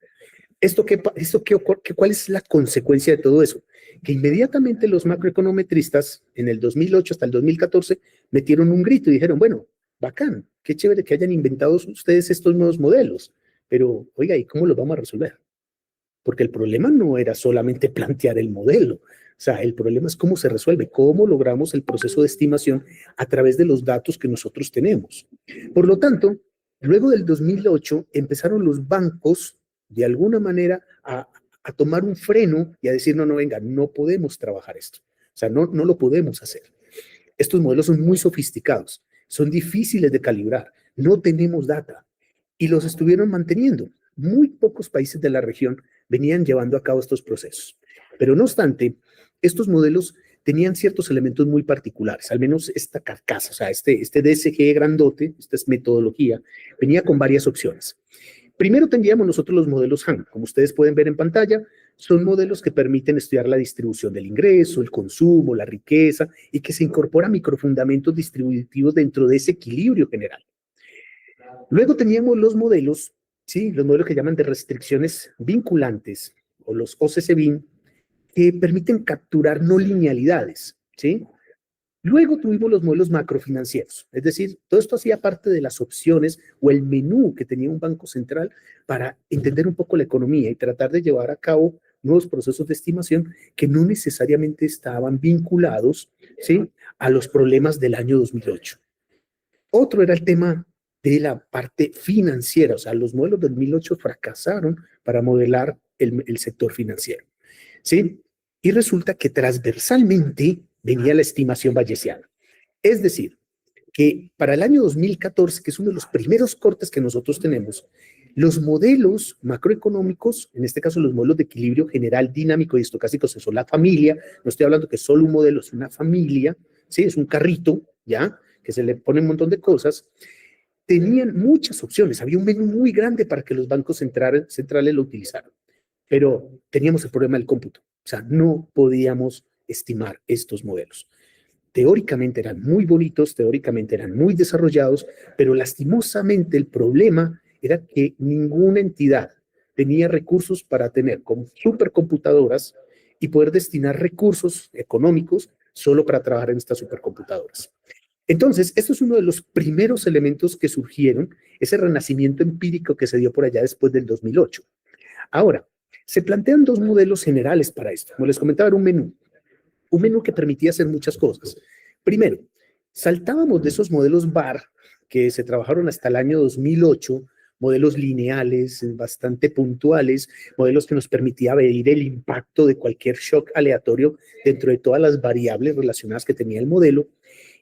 Speaker 4: ¿Cuál es la consecuencia de todo eso? Que inmediatamente los macroeconometristas en el 2008 hasta el 2014 metieron un grito y dijeron, bueno, bacán, qué chévere que hayan inventado ustedes estos nuevos modelos, pero oiga, ¿y cómo los vamos a resolver? Porque el problema no era solamente plantear el modelo, o sea, el problema es cómo se resuelve, cómo logramos el proceso de estimación a través de los datos que nosotros tenemos. Por lo tanto, luego del 2008 empezaron los bancos de alguna manera a tomar un freno y a decir, no, venga, no podemos trabajar esto. O sea, no lo podemos hacer. Estos modelos son muy sofisticados, son difíciles de calibrar, no tenemos data. Y los estuvieron manteniendo. Muy pocos países de la región venían llevando a cabo estos procesos. Pero no obstante, estos modelos tenían ciertos elementos muy particulares, al menos esta carcasa, o sea, este DSG grandote, esta es metodología, venía con varias opciones. Primero tendríamos nosotros los modelos Hank, como ustedes pueden ver en pantalla, son modelos que permiten estudiar la distribución del ingreso, el consumo, la riqueza, y que se incorporan microfundamentos distributivos dentro de ese equilibrio general. Luego teníamos los modelos, ¿sí?, los modelos que llaman de restricciones vinculantes, o los OCC-BIN, que permiten capturar no linealidades, ¿sí? Luego tuvimos los modelos macrofinancieros, es decir, todo esto hacía parte de las opciones o el menú que tenía un banco central para entender un poco la economía y tratar de llevar a cabo nuevos procesos de estimación que no necesariamente estaban vinculados, ¿sí?, a los problemas del año 2008. Otro era el tema de la parte financiera, o sea, los modelos del 2008 fracasaron para modelar el sector financiero, ¿sí? Y resulta que transversalmente venía la estimación bayesiana. Es decir, que para el año 2014, que es uno de los primeros cortes que nosotros tenemos, los modelos macroeconómicos, en este caso los modelos de equilibrio general, dinámico y estocástico, son la familia, no estoy hablando que solo un modelo, es una familia, ¿sí? Es un carrito, ¿ya?, que se le pone un montón de cosas. Tenían muchas opciones, había un menú muy grande para que los bancos centrales lo utilizaran. pero teníamos el problema del cómputo. O sea, no podíamos estimar estos modelos. Teóricamente eran muy bonitos, teóricamente eran muy desarrollados, pero lastimosamente el problema era que ninguna entidad tenía recursos para tener supercomputadoras y poder destinar recursos económicos solo para trabajar en estas supercomputadoras. Entonces, esto es uno de los primeros elementos que surgieron, ese renacimiento empírico que se dio por allá después del 2008. Ahora, se plantean dos modelos generales para esto. Como les comentaba, era un menú que permitía hacer muchas cosas. Primero, saltábamos de esos modelos VAR que se trabajaron hasta el año 2008, modelos lineales, bastante puntuales, modelos que nos permitía medir el impacto de cualquier shock aleatorio dentro de todas las variables relacionadas que tenía el modelo,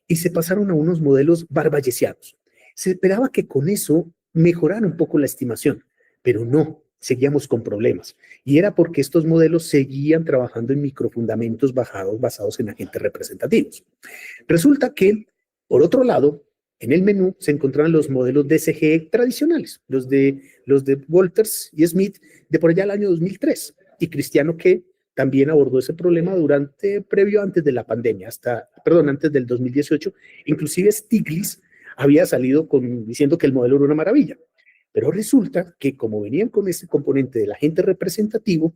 Speaker 4: y se pasaron a unos modelos bayesianos. Se esperaba que con eso mejorara un poco la estimación, pero no, seguíamos con problemas. Y era porque estos modelos seguían trabajando en microfundamentos basados en agentes representativos. Resulta que, por otro lado, en el menú se encontraban los modelos DSG tradicionales, los de Wolters y Smith de por allá el año 2003, y Cristiano que también abordó ese problema antes de la pandemia, antes del 2018. Inclusive Stiglitz había salido diciendo que el modelo era una maravilla. Pero resulta que como venían con ese componente del agente representativo,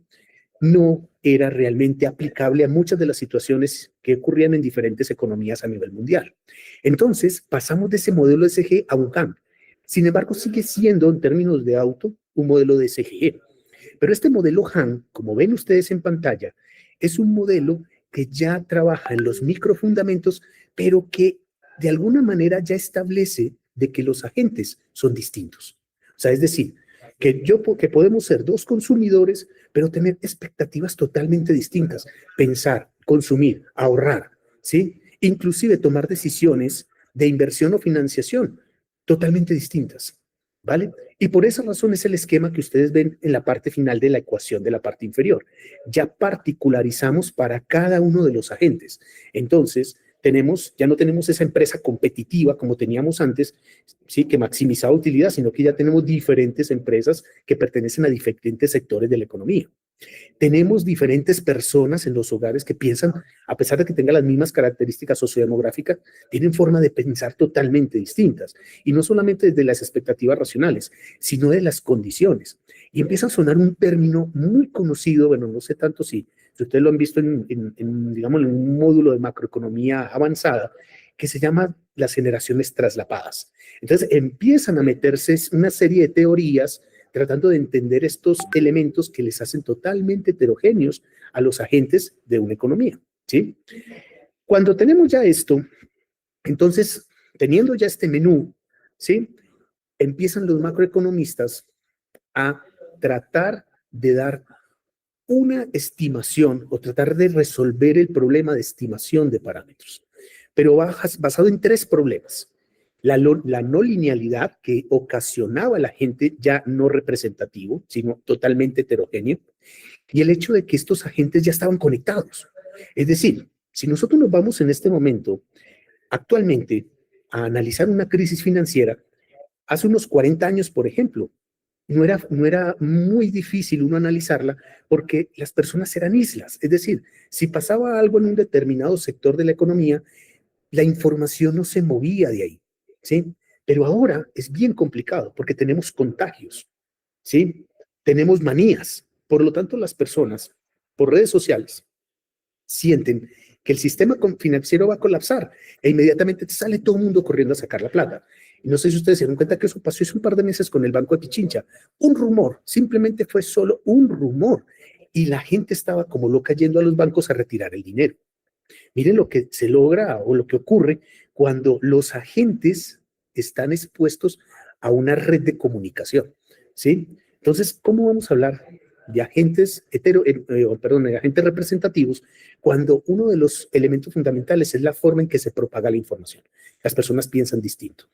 Speaker 4: no era realmente aplicable a muchas de las situaciones que ocurrían en diferentes economías a nivel mundial. Entonces, pasamos de ese modelo SG a un CAM. Sin embargo, sigue siendo, en términos de auto, un modelo de SGE. Pero este modelo HAM, como ven ustedes en pantalla, es un modelo que ya trabaja en los microfundamentos, pero que de alguna manera ya establece de que los agentes son distintos. O sea, es decir, que podemos ser dos consumidores, pero tener expectativas totalmente distintas. Pensar, consumir, ahorrar, ¿sí? Inclusive tomar decisiones de inversión o financiación totalmente distintas, ¿vale? Y por esa razón es el esquema que ustedes ven en la parte final de la ecuación de la parte inferior. Ya particularizamos para cada uno de los agentes. Entonces, ya no tenemos esa empresa competitiva como teníamos antes, sí, que maximizaba utilidad, sino que ya tenemos diferentes empresas que pertenecen a diferentes sectores de la economía. Tenemos diferentes personas en los hogares que piensan, a pesar de que tengan las mismas características sociodemográficas, tienen forma de pensar totalmente distintas. Y no solamente desde las expectativas racionales, sino de las condiciones. Y empieza a sonar un término muy conocido, bueno, no sé tanto si ustedes lo han visto digamos, en un módulo de macroeconomía avanzada, que se llama las generaciones traslapadas. Entonces empiezan a meterse una serie de teorías tratando de entender estos elementos que les hacen totalmente heterogéneos a los agentes de una economía, ¿sí? Cuando tenemos ya esto, entonces, teniendo ya este menú, ¿sí? Empiezan los macroeconomistas a tratar de dar una estimación o tratar de resolver el problema de estimación de parámetros, pero basado en tres problemas. La no linealidad que ocasionaba el agente ya no representativo, sino totalmente heterogéneo, y el hecho de que estos agentes ya estaban conectados. Es decir, si nosotros nos vamos en este momento, actualmente, a analizar una crisis financiera, hace unos 40 años, por ejemplo, no era muy difícil uno analizarla porque las personas eran islas. Es decir, si pasaba algo en un determinado sector de la economía, la información no se movía de ahí, ¿sí? Pero ahora es bien complicado porque tenemos contagios, ¿sí? Tenemos manías. Por lo tanto, las personas, por redes sociales, sienten que el sistema financiero va a colapsar e inmediatamente sale todo el mundo corriendo a sacar la plata. Y no sé si ustedes se dieron cuenta que eso pasó hace un par de meses con el Banco de Pichincha. Un rumor, simplemente fue solo un rumor. Y la gente estaba como loca yendo a los bancos a retirar el dinero. Miren lo que se logra o lo que ocurre cuando los agentes están expuestos a una red de comunicación, ¿sí? Entonces, ¿cómo vamos a hablar de agentes de agentes representativos cuando uno de los elementos fundamentales es la forma en que se propaga la información? Las personas piensan distinto.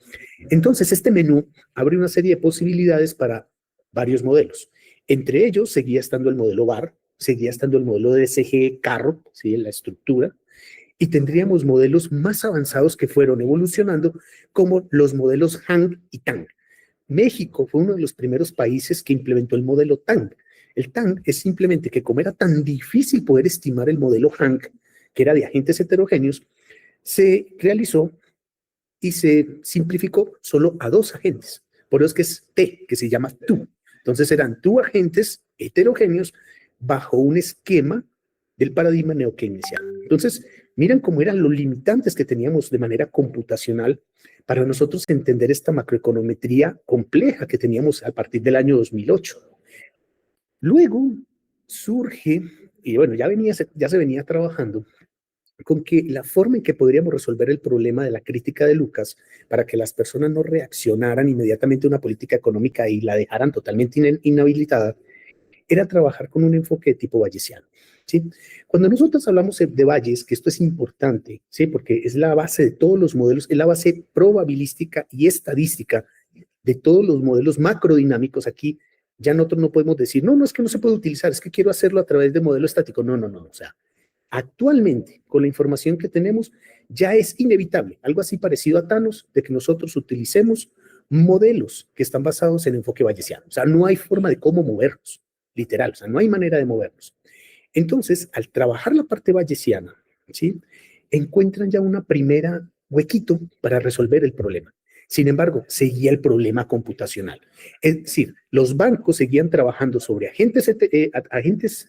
Speaker 4: Entonces, este menú abre una serie de posibilidades para varios modelos. Entre ellos, seguía estando el modelo VAR, seguía estando el modelo de DSG carro, ¿sí? La estructura, y tendríamos modelos más avanzados que fueron evolucionando, como los modelos HANG y TANG. México fue uno de los primeros países que implementó el modelo TANG. El TANG es simplemente que como era tan difícil poder estimar el modelo Hank, que era de agentes heterogéneos, se realizó y se simplificó solo a 2 agentes. Por eso es que es T, que se llama TU. Entonces eran TU agentes heterogéneos bajo un esquema del paradigma neokeynesiano. Entonces, miren cómo eran los limitantes que teníamos de manera computacional para nosotros entender esta macroeconometría compleja que teníamos a partir del año 2008. Luego surge, y bueno, ya se venía trabajando con que la forma en que podríamos resolver el problema de la crítica de Lucas para que las personas no reaccionaran inmediatamente a una política económica y la dejaran totalmente inhabilitada, era trabajar con un enfoque de tipo bayesiano, ¿sí? Cuando nosotros hablamos de Bayes, que esto es importante, ¿sí? Porque es la base de todos los modelos, es la base probabilística y estadística de todos los modelos macrodinámicos. Aquí ya nosotros no podemos decir, no, es que no se puede utilizar, es que quiero hacerlo a través de modelo estático. No, o sea, actualmente, con la información que tenemos, ya es inevitable, algo así parecido a Thanos, de que nosotros utilicemos modelos que están basados en enfoque bayesiano. O sea, no hay forma de cómo movernos, literal, o sea, no hay manera de movernos. Entonces, al trabajar la parte bayesiana, ¿sí? Encuentran ya una primera huequito para resolver el problema. Sin embargo, seguía el problema computacional. Es decir, los bancos seguían trabajando sobre agentes,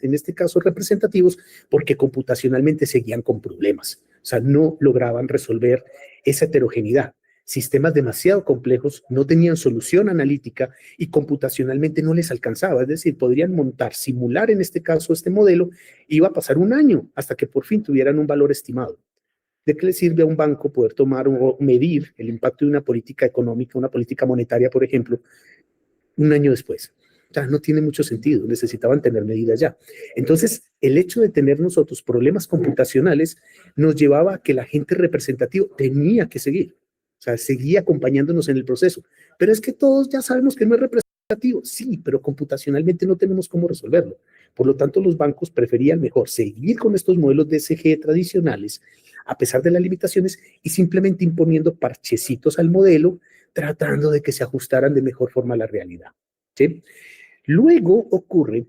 Speaker 4: en este caso representativos, porque computacionalmente seguían con problemas. O sea, no lograban resolver esa heterogeneidad. Sistemas demasiado complejos, no tenían solución analítica y computacionalmente no les alcanzaba. Es decir, podrían simular en este caso este modelo, iba a pasar un año hasta que por fin tuvieran un valor estimado. ¿De qué le sirve a un banco poder tomar o medir el impacto de una política económica, una política monetaria, por ejemplo, un año después? O sea, no tiene mucho sentido, necesitaban tener medidas ya. Entonces, el hecho de tener nosotros problemas computacionales nos llevaba a que el agente representativo tenía que seguir. O sea, seguía acompañándonos en el proceso. Pero es que todos ya sabemos que no es representativo. Sí, pero computacionalmente no tenemos cómo resolverlo. Por lo tanto, los bancos preferían mejor seguir con estos modelos de DCG tradicionales, a pesar de las limitaciones, y simplemente imponiendo parchecitos al modelo, tratando de que se ajustaran de mejor forma a la realidad, ¿sí? Luego ocurre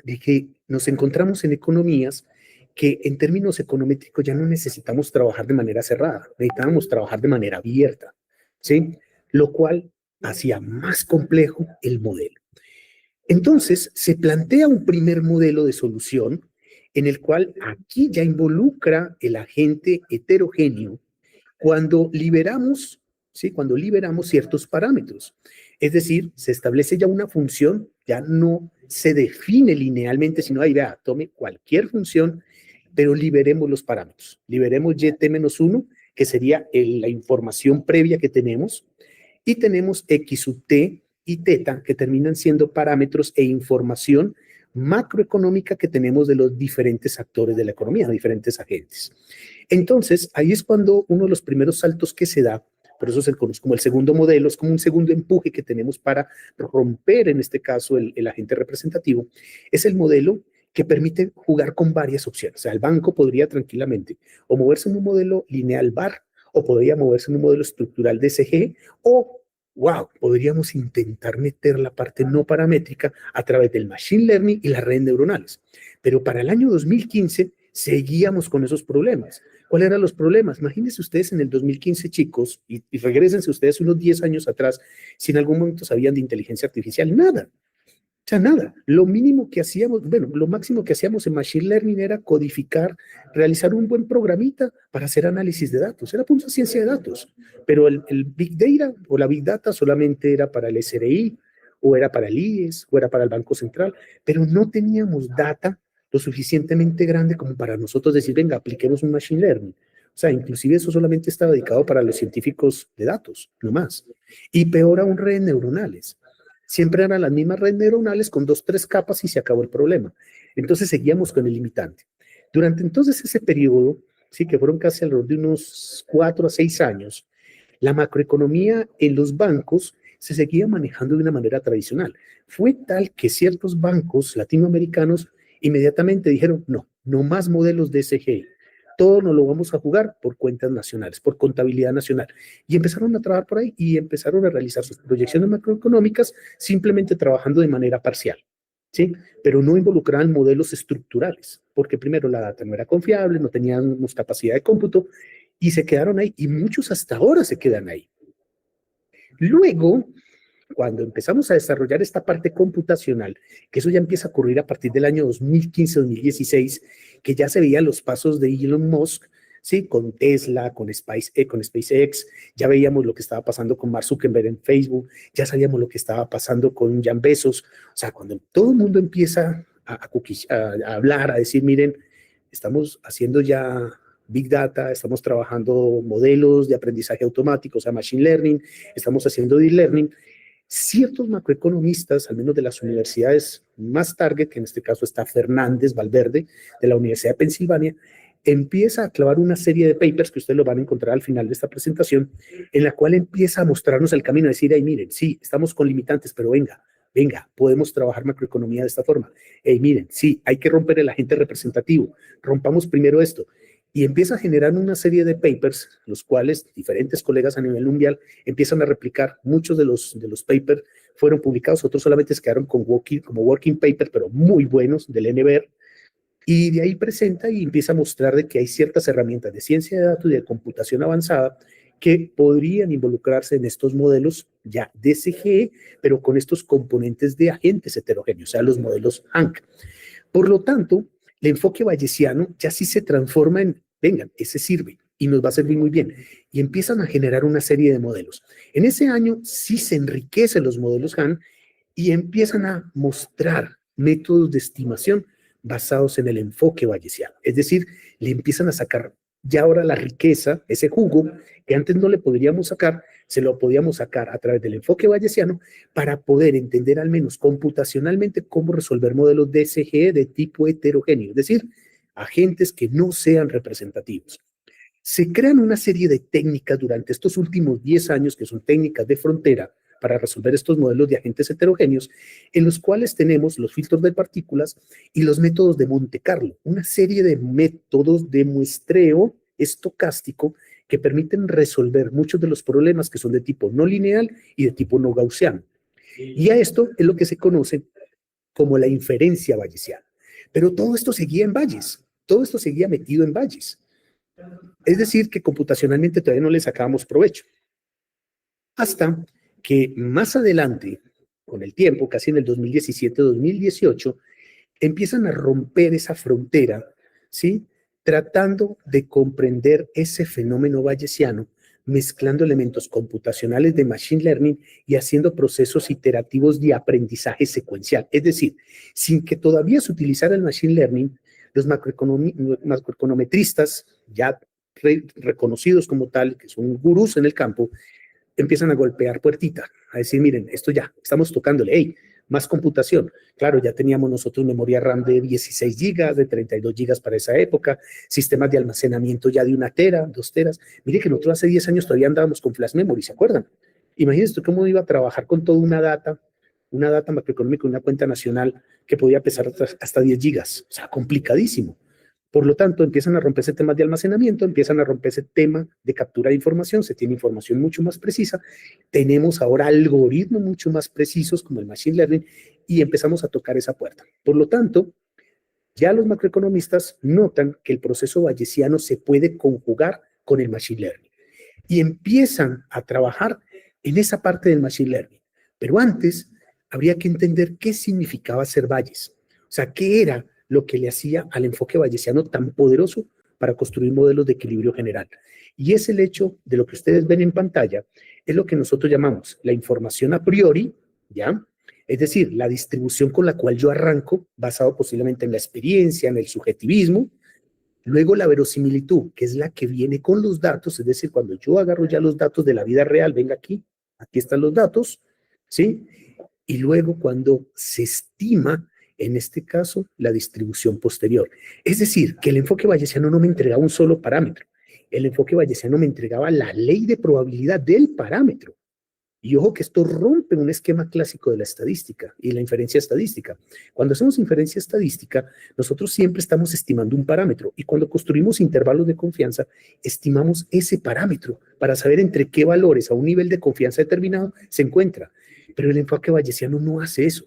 Speaker 4: de que nos encontramos en economías que en términos econométricos ya no necesitamos trabajar de manera cerrada, necesitábamos trabajar de manera abierta, ¿sí? Lo cual hacía más complejo el modelo. Entonces, se plantea un primer modelo de solución en el cual aquí ya involucra el agente heterogéneo cuando liberamos, ¿sí? Cuando liberamos ciertos parámetros. Es decir, se establece ya una función, ya no se define linealmente, sino ahí vea, tome cualquier función, pero liberemos los parámetros. Liberemos YT-1, que sería la información previa que tenemos, y tenemos X sub T y teta, que terminan siendo parámetros e información macroeconómica que tenemos de los diferentes actores de la economía, diferentes agentes. Entonces, ahí es cuando uno de los primeros saltos que se da, por eso se conoce como el segundo modelo, es como un segundo empuje que tenemos para romper, en este caso, el agente representativo, es el modelo que permite jugar con varias opciones. O sea, el banco podría tranquilamente o moverse en un modelo lineal bar, o podría moverse en un modelo estructural DCG, o wow, podríamos intentar meter la parte no paramétrica a través del machine learning y las redes neuronales. Pero para el año 2015 seguíamos con esos problemas. ¿Cuáles eran los problemas? Imagínense ustedes en el 2015, chicos, y regrésense ustedes unos 10 años atrás, si en algún momento sabían de inteligencia artificial, nada. O sea, nada. Lo mínimo que hacíamos, bueno, lo máximo que hacíamos en Machine Learning era codificar, realizar un buen programita para hacer análisis de datos. Era punta ciencia de datos. Pero el Big Data o la Big Data solamente era para el SRI, o era para el IES, o era para el Banco Central, pero no teníamos data lo suficientemente grande como para nosotros decir, venga, apliquemos un Machine Learning. O sea, inclusive eso solamente estaba dedicado para los científicos de datos, no más. Y peor aún, redes neuronales. Siempre eran las mismas redes neuronales con 2, 3 capas y se acabó el problema. Entonces seguíamos con el limitante. Durante entonces ese periodo, sí, que fueron casi alrededor de unos 4 a 6 años, la macroeconomía en los bancos se seguía manejando de una manera tradicional. Fue tal que ciertos bancos latinoamericanos inmediatamente dijeron, no más modelos de SGI. Todo nos lo vamos a jugar por cuentas nacionales, por contabilidad nacional. Y empezaron a trabajar por ahí y empezaron a realizar sus proyecciones macroeconómicas simplemente trabajando de manera parcial, ¿sí? Pero no involucraban modelos estructurales, porque primero la data no era confiable, no teníamos capacidad de cómputo, y se quedaron ahí, y muchos hasta ahora se quedan ahí. Luego, cuando empezamos a desarrollar esta parte computacional, que eso ya empieza a ocurrir a partir del año 2015-2016, que ya se veían los pasos de Elon Musk, ¿sí? Con Tesla, con SpaceX, ya veíamos lo que estaba pasando con Mark Zuckerberg en Facebook, ya sabíamos lo que estaba pasando con Jeff Bezos. O sea, cuando todo el mundo empieza a hablar, a decir, miren, estamos haciendo ya Big Data, estamos trabajando modelos de aprendizaje automático, o sea, Machine Learning, estamos haciendo Deep Learning. Ciertos macroeconomistas, al menos de las universidades más target, que en este caso está Fernández Valverde, de la Universidad de Pensilvania, empieza a clavar una serie de papers que ustedes lo van a encontrar al final de esta presentación, en la cual empieza a mostrarnos el camino, a decir, hey, miren, sí, estamos con limitantes, pero venga, podemos trabajar macroeconomía de esta forma. Hey, miren, sí, hay que romper el agente representativo, rompamos primero esto. Y empieza a generar una serie de papers, los cuales diferentes colegas a nivel mundial empiezan a replicar. Muchos de los papers fueron publicados, otros solamente se quedaron como working paper, pero muy buenos, del NBER. Y de ahí presenta y empieza a mostrar de que hay ciertas herramientas de ciencia de datos y de computación avanzada que podrían involucrarse en estos modelos ya DCG, pero con estos componentes de agentes heterogéneos, o sea, los modelos HANC. Por lo tanto, el enfoque bayesiano ya sí se transforma en, vengan, ese sirve y nos va a servir muy bien. Y empiezan a generar una serie de modelos. En ese año sí se enriquecen los modelos HANC y empiezan a mostrar métodos de estimación basados en el enfoque bayesiano. Es decir, le empiezan a sacar ya ahora la riqueza, ese jugo que antes no le podríamos sacar, se lo podíamos sacar a través del enfoque bayesiano para poder entender al menos computacionalmente cómo resolver modelos DSG de tipo heterogéneo, es decir, agentes que no sean representativos. Se crean una serie de técnicas durante estos últimos 10 años que son técnicas de frontera para resolver estos modelos de agentes heterogéneos, en los cuales tenemos los filtros de partículas y los métodos de Monte Carlo, una serie de métodos de muestreo estocástico que permiten resolver muchos de los problemas que son de tipo no lineal y de tipo no gaussiano. Y a esto es lo que se conoce como la inferencia bayesiana. Pero todo esto seguía en Bayes, todo esto seguía metido en Bayes. Es decir, que computacionalmente todavía no le sacábamos provecho. Hasta que más adelante, con el tiempo, casi en el 2017-2018, empiezan a romper esa frontera, ¿sí? Tratando de comprender ese fenómeno bayesiano, mezclando elementos computacionales de Machine Learning y haciendo procesos iterativos de aprendizaje secuencial. Es decir, sin que todavía se utilizara el Machine Learning, los macroeconometristas, ya reconocidos como tal, que son gurús en el campo, empiezan a golpear puertita, a decir, miren, esto ya, estamos tocándole, hey, más computación. Claro, ya teníamos nosotros memoria RAM de 16 gigas, de 32 gigas para esa época, sistemas de almacenamiento ya de 1 tera, 2 teras. Mire que nosotros hace 10 años todavía andábamos con flash memory, ¿se acuerdan? Imagínense cómo iba a trabajar con toda una data macroeconómica, una cuenta nacional que podía pesar hasta 10 gigas, o sea, complicadísimo. Por lo tanto, empiezan a romperse temas de almacenamiento, empiezan a romperse tema de captura de información, se tiene información mucho más precisa, tenemos ahora algoritmos mucho más precisos como el Machine Learning y empezamos a tocar esa puerta. Por lo tanto, ya los macroeconomistas notan que el proceso bayesiano se puede conjugar con el Machine Learning y empiezan a trabajar en esa parte del Machine Learning. Pero antes, habría que entender qué significaba ser Bayes, o sea, qué era lo que le hacía al enfoque bayesiano tan poderoso para construir modelos de equilibrio general. Y es el hecho de lo que ustedes ven en pantalla, es lo que nosotros llamamos la información a priori, ¿ya? Es decir, la distribución con la cual yo arranco, basado posiblemente en la experiencia, en el subjetivismo. Luego la verosimilitud, que es la que viene con los datos, es decir, cuando yo agarro ya los datos de la vida real, venga aquí están los datos, ¿sí? Y luego cuando se estima, en este caso, la distribución posterior. Es decir, que el enfoque bayesiano no me entregaba un solo parámetro. El enfoque bayesiano me entregaba la ley de probabilidad del parámetro. Y ojo que esto rompe un esquema clásico de la estadística y la inferencia estadística. Cuando hacemos inferencia estadística, nosotros siempre estamos estimando un parámetro y cuando construimos intervalos de confianza, estimamos ese parámetro para saber entre qué valores a un nivel de confianza determinado se encuentra. Pero el enfoque bayesiano no hace eso.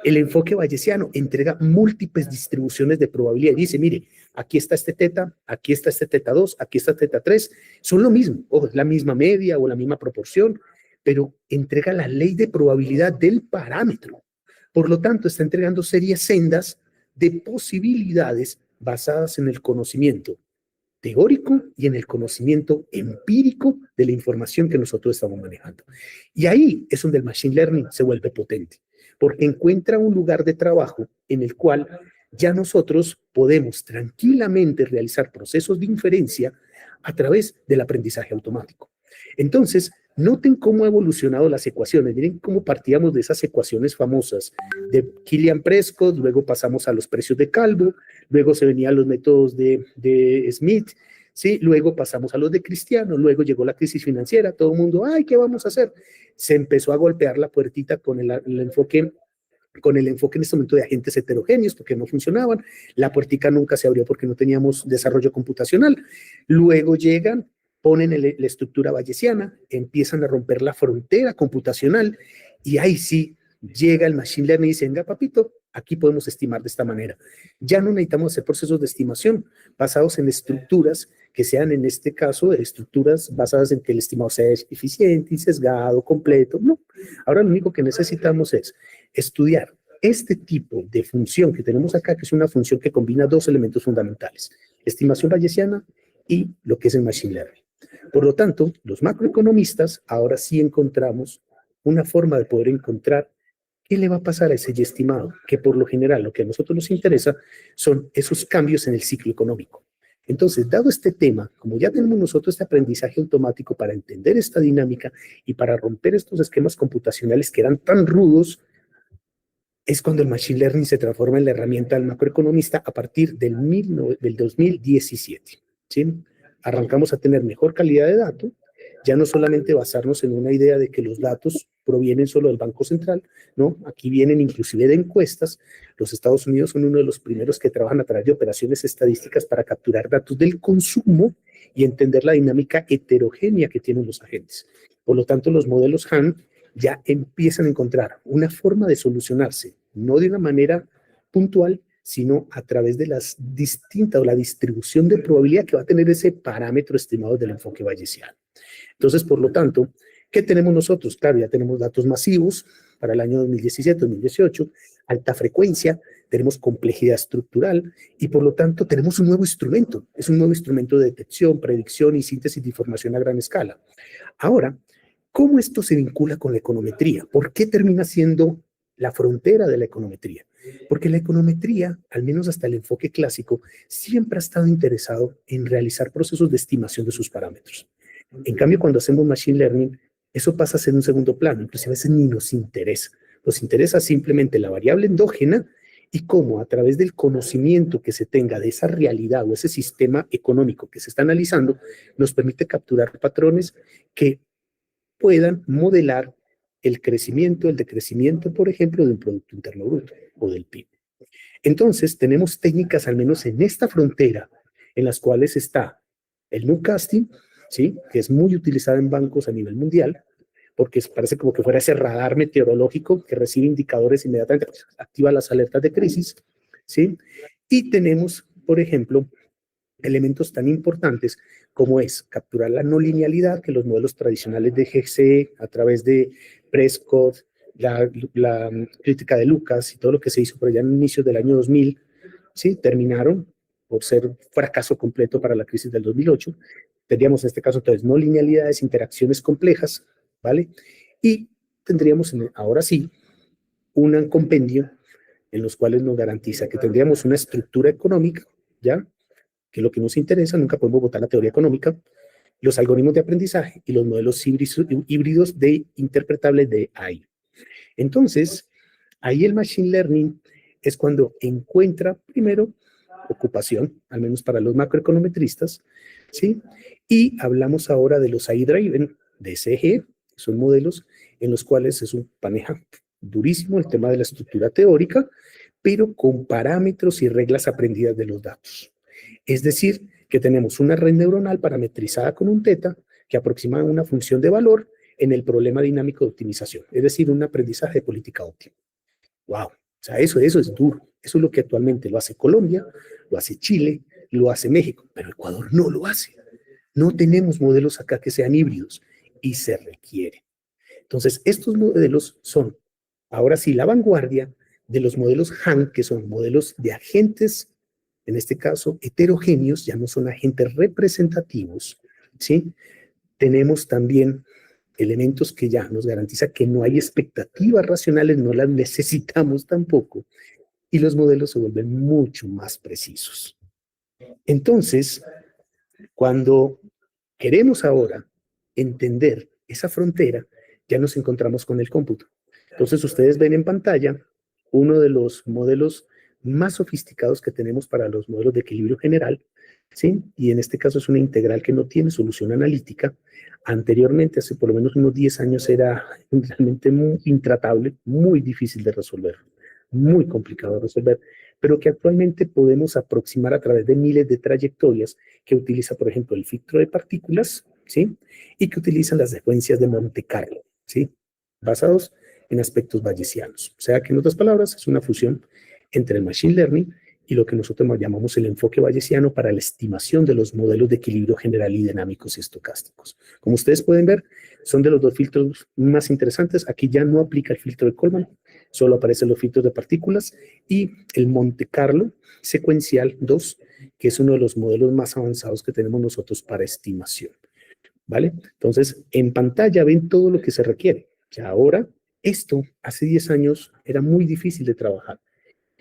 Speaker 4: El enfoque bayesiano entrega múltiples distribuciones de probabilidad y dice, mire, aquí está este teta, aquí está este teta 2, aquí está teta 3, son lo mismo, ojo, es la misma media o la misma proporción, pero entrega la ley de probabilidad del parámetro. Por lo tanto, está entregando series sendas de posibilidades basadas en el conocimiento teórico y en el conocimiento empírico de la información que nosotros estamos manejando. Y ahí es donde el machine learning se vuelve potente, porque encuentra un lugar de trabajo en el cual ya nosotros podemos tranquilamente realizar procesos de inferencia a través del aprendizaje automático. Entonces, noten cómo ha evolucionado las ecuaciones. Miren cómo partíamos de esas ecuaciones famosas de Killian-Prescott, luego pasamos a los precios de Calvo, luego se venían los métodos de Smith, ¿sí? Luego pasamos a los de Cristiano, luego llegó la crisis financiera, todo el mundo, ay, ¿qué vamos a hacer? Se empezó a golpear la puertita con el enfoque en este momento de agentes heterogéneos, porque no funcionaban, la puertica nunca se abrió porque no teníamos desarrollo computacional, luego llegan, ponen la estructura bayesiana, empiezan a romper la frontera computacional, y ahí sí llega el machine learning y dice, venga papito, aquí podemos estimar de esta manera. Ya no necesitamos hacer procesos de estimación basados en estructuras que sean, en este caso, estructuras basadas en que el estimado sea eficiente, sesgado, completo. No, ahora lo único que necesitamos es estudiar este tipo de función que tenemos acá, que es una función que combina dos elementos fundamentales, estimación bayesiana y lo que es el machine learning. Por lo tanto, los macroeconomistas ahora sí encontramos una forma de poder encontrar qué le va a pasar a ese y estimado, que por lo general lo que a nosotros nos interesa son esos cambios en el ciclo económico. Entonces, dado este tema, como ya tenemos nosotros este aprendizaje automático para entender esta dinámica y para romper estos esquemas computacionales que eran tan rudos, es cuando el machine learning se transforma en la herramienta del macroeconomista a partir del 2017. ¿Sí? Arrancamos a tener mejor calidad de datos, ya no solamente basarnos en una idea de que los datos provienen solo del Banco Central, ¿no? Aquí vienen inclusive de encuestas. Los Estados Unidos son uno de los primeros que trabajan a través de operaciones estadísticas para capturar datos del consumo y entender la dinámica heterogénea que tienen los agentes. Por lo tanto, los modelos Han ya empiezan a encontrar una forma de solucionarse, no de una manera puntual, sino a través de las distintas o la distribución de probabilidad que va a tener ese parámetro estimado del enfoque bayesiano. Entonces, por lo tanto, ¿qué tenemos nosotros? Claro, ya tenemos datos masivos para el año 2017-2018, alta frecuencia, tenemos complejidad estructural y por lo tanto tenemos un nuevo instrumento. Es un nuevo instrumento de detección, predicción y síntesis de información a gran escala. Ahora, ¿cómo esto se vincula con la econometría? ¿Por qué termina siendo la frontera de la econometría? Porque la econometría, al menos hasta el enfoque clásico, siempre ha estado interesado en realizar procesos de estimación de sus parámetros. En cambio, cuando hacemos machine learning, eso pasa a ser un segundo plano, inclusive a veces ni nos interesa. Nos interesa simplemente la variable endógena y cómo a través del conocimiento que se tenga de esa realidad o ese sistema económico que se está analizando, nos permite capturar patrones que puedan modelar el crecimiento, el decrecimiento, por ejemplo, del Producto Interno Bruto o del PIB. Entonces, tenemos técnicas, al menos en esta frontera, en las cuales está el newscasting, ¿sí? Que es muy utilizado en bancos a nivel mundial, porque parece como que fuera ese radar meteorológico que recibe indicadores inmediatamente, pues, activa las alertas de crisis, ¿sí? Y tenemos, por ejemplo, elementos tan importantes como es capturar la no linealidad que los modelos tradicionales de GCE a través de Prescott, la crítica de Lucas y todo lo que se hizo por allá en inicios del año 2000, ¿sí? Terminaron por ser fracaso completo para la crisis del 2008. Tendríamos en este caso entonces no linealidades, interacciones complejas, ¿vale? Y tendríamos ahora sí un compendio en los cuales nos garantiza que tendríamos una estructura económica, ¿ya? Que lo que nos interesa, nunca podemos votar la teoría económica, los algoritmos de aprendizaje y los modelos híbridos de interpretables de AI. Entonces, ahí el machine learning es cuando encuentra primero ocupación, al menos para los macroeconometristas, ¿sí? Y hablamos ahora de los AI-driven, de SG, son modelos en los cuales es un maneja durísimo el tema de la estructura teórica, pero con parámetros y reglas aprendidas de los datos. Es decir, que tenemos una red neuronal parametrizada con un teta que aproxima una función de valor en el problema dinámico de optimización, es decir, un aprendizaje de política óptima. Wow, o sea, eso es duro. Eso es lo que actualmente lo hace Colombia, lo hace Chile, lo hace México, pero Ecuador no lo hace. No tenemos modelos acá que sean híbridos y se requiere. Entonces, estos modelos son, ahora sí, la vanguardia de los modelos Han, que son modelos de agentes, en este caso, heterogéneos, ya no son agentes representativos, ¿sí? Tenemos también elementos que ya nos garantiza que no hay expectativas racionales, no las necesitamos tampoco, y los modelos se vuelven mucho más precisos. Entonces, cuando queremos ahora entender esa frontera, ya nos encontramos con el cómputo. Entonces, ustedes ven en pantalla uno de los modelos más sofisticados que tenemos para los modelos de equilibrio general, ¿sí? Y en este caso es una integral que no tiene solución analítica. Anteriormente, hace por lo menos unos 10 años, era realmente muy intratable, muy difícil de resolver, muy complicado de resolver, pero que actualmente podemos aproximar a través de miles de trayectorias que utiliza, por ejemplo, el filtro de partículas, ¿sí? Y que utilizan las secuencias de Monte Carlo, ¿sí? Basados en aspectos bayesianos. O sea que, en otras palabras, es una fusión entre el machine learning y lo que nosotros llamamos el enfoque bayesiano para la estimación de los modelos de equilibrio general y dinámicos y estocásticos. Como ustedes pueden ver, son de los dos filtros más interesantes. Aquí ya no aplica el filtro de Coleman, solo aparecen los filtros de partículas y el Monte Carlo secuencial 2, que es uno de los modelos más avanzados que tenemos nosotros para estimación. ¿Vale? Entonces, en pantalla ven todo lo que se requiere. Ya ahora, esto hace 10 años era muy difícil de trabajar,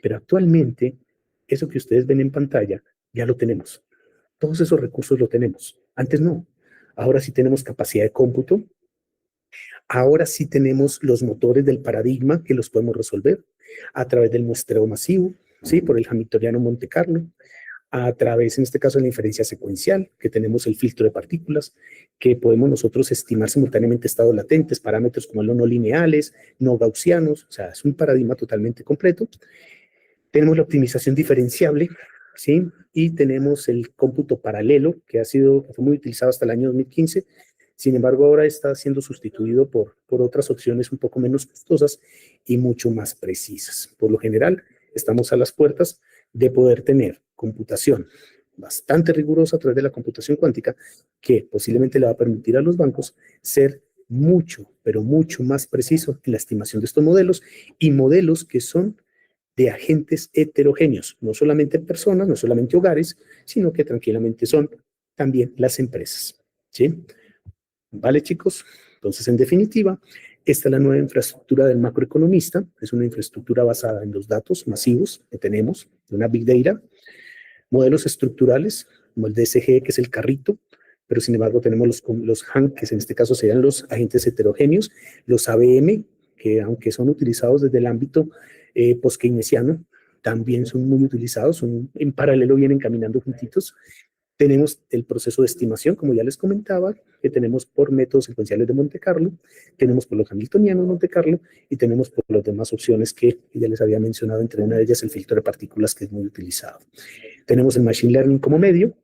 Speaker 4: pero actualmente eso que ustedes ven en pantalla ya lo tenemos. Todos esos recursos lo tenemos. Antes no. Ahora sí tenemos capacidad de cómputo. Ahora sí tenemos los motores del paradigma que los podemos resolver a través del muestreo masivo, ¿sí? Por el Hamiltoniano Monte Carlo, a través, en este caso, de la inferencia secuencial, que tenemos el filtro de partículas, que podemos nosotros estimar simultáneamente estados latentes, parámetros como los no lineales, no gaussianos, o sea, es un paradigma totalmente completo. Tenemos la optimización diferenciable, ¿sí? Y tenemos el cómputo paralelo, que fue muy utilizado hasta el año 2015. Sin embargo, ahora está siendo sustituido por otras opciones un poco menos costosas y mucho más precisas. Por lo general, estamos a las puertas de poder tener computación bastante rigurosa a través de la computación cuántica, que posiblemente le va a permitir a los bancos ser mucho, pero mucho más preciso en la estimación de estos modelos, y modelos que son de agentes heterogéneos, no solamente personas, no solamente hogares, sino que tranquilamente son también las empresas, ¿sí? ¿Vale, chicos? Entonces, en definitiva, esta es la nueva infraestructura del macroeconomista. Es una infraestructura basada en los datos masivos que tenemos, de una Big Data, modelos estructurales, como el DSG, que es el carrito, pero sin embargo tenemos los Han, que en este caso serían los agentes heterogéneos, los ABM, que aunque son utilizados desde el ámbito post-keynesiano, también son muy utilizados, en paralelo vienen caminando juntitos. Tenemos el proceso de estimación, como ya les comentaba, que tenemos por métodos secuenciales de Monte Carlo, tenemos por los hamiltonianos Monte Carlo y tenemos por las demás opciones que ya les había mencionado, entre una de ellas el filtro de partículas, que es muy utilizado. Tenemos el machine learning como medio,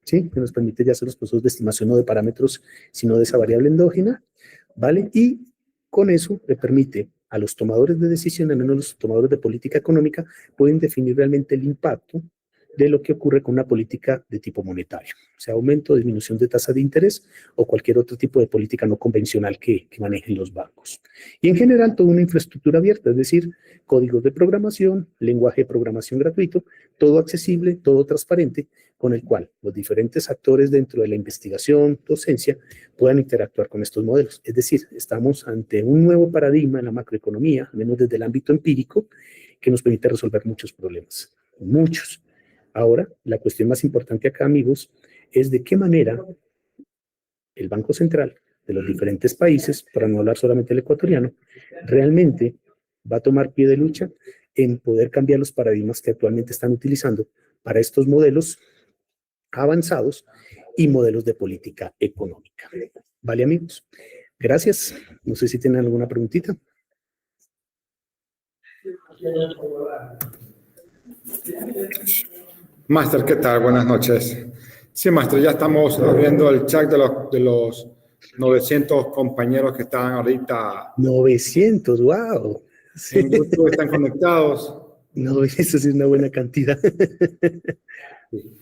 Speaker 4: ¿sí? Que nos permite ya hacer los procesos de estimación no de parámetros, sino de esa variable endógena, ¿vale? Y con eso le permite a los tomadores de decisión, al menos los tomadores de política económica, pueden definir realmente el impacto de lo que ocurre con una política de tipo monetario, o sea, aumento o disminución de tasa de interés o cualquier otro tipo de política no convencional que manejen los bancos. Y en general, toda una infraestructura abierta, es decir, códigos de programación, lenguaje de programación gratuito, todo accesible, todo transparente, con el cual los diferentes actores dentro de la investigación, docencia, puedan interactuar con estos modelos. Es decir, estamos ante un nuevo paradigma en la macroeconomía, al menos desde el ámbito empírico, que nos permite resolver muchos problemas, muchos. Ahora, la cuestión más importante acá, amigos, es de qué manera el Banco Central de los diferentes países, para no hablar solamente el ecuatoriano, realmente va a tomar pie de lucha en poder cambiar los paradigmas que actualmente están utilizando para estos modelos avanzados y modelos de política económica. ¿Vale, amigos? Gracias. No sé si tienen alguna preguntita.
Speaker 2: Máster, ¿qué tal? Buenas noches. Sí, Máster, ya estamos abriendo el chat de los 900 compañeros que están ahorita.
Speaker 4: 900, wow. Sí.
Speaker 2: En YouTube están conectados.
Speaker 4: No, eso sí es una buena cantidad.
Speaker 2: Sí.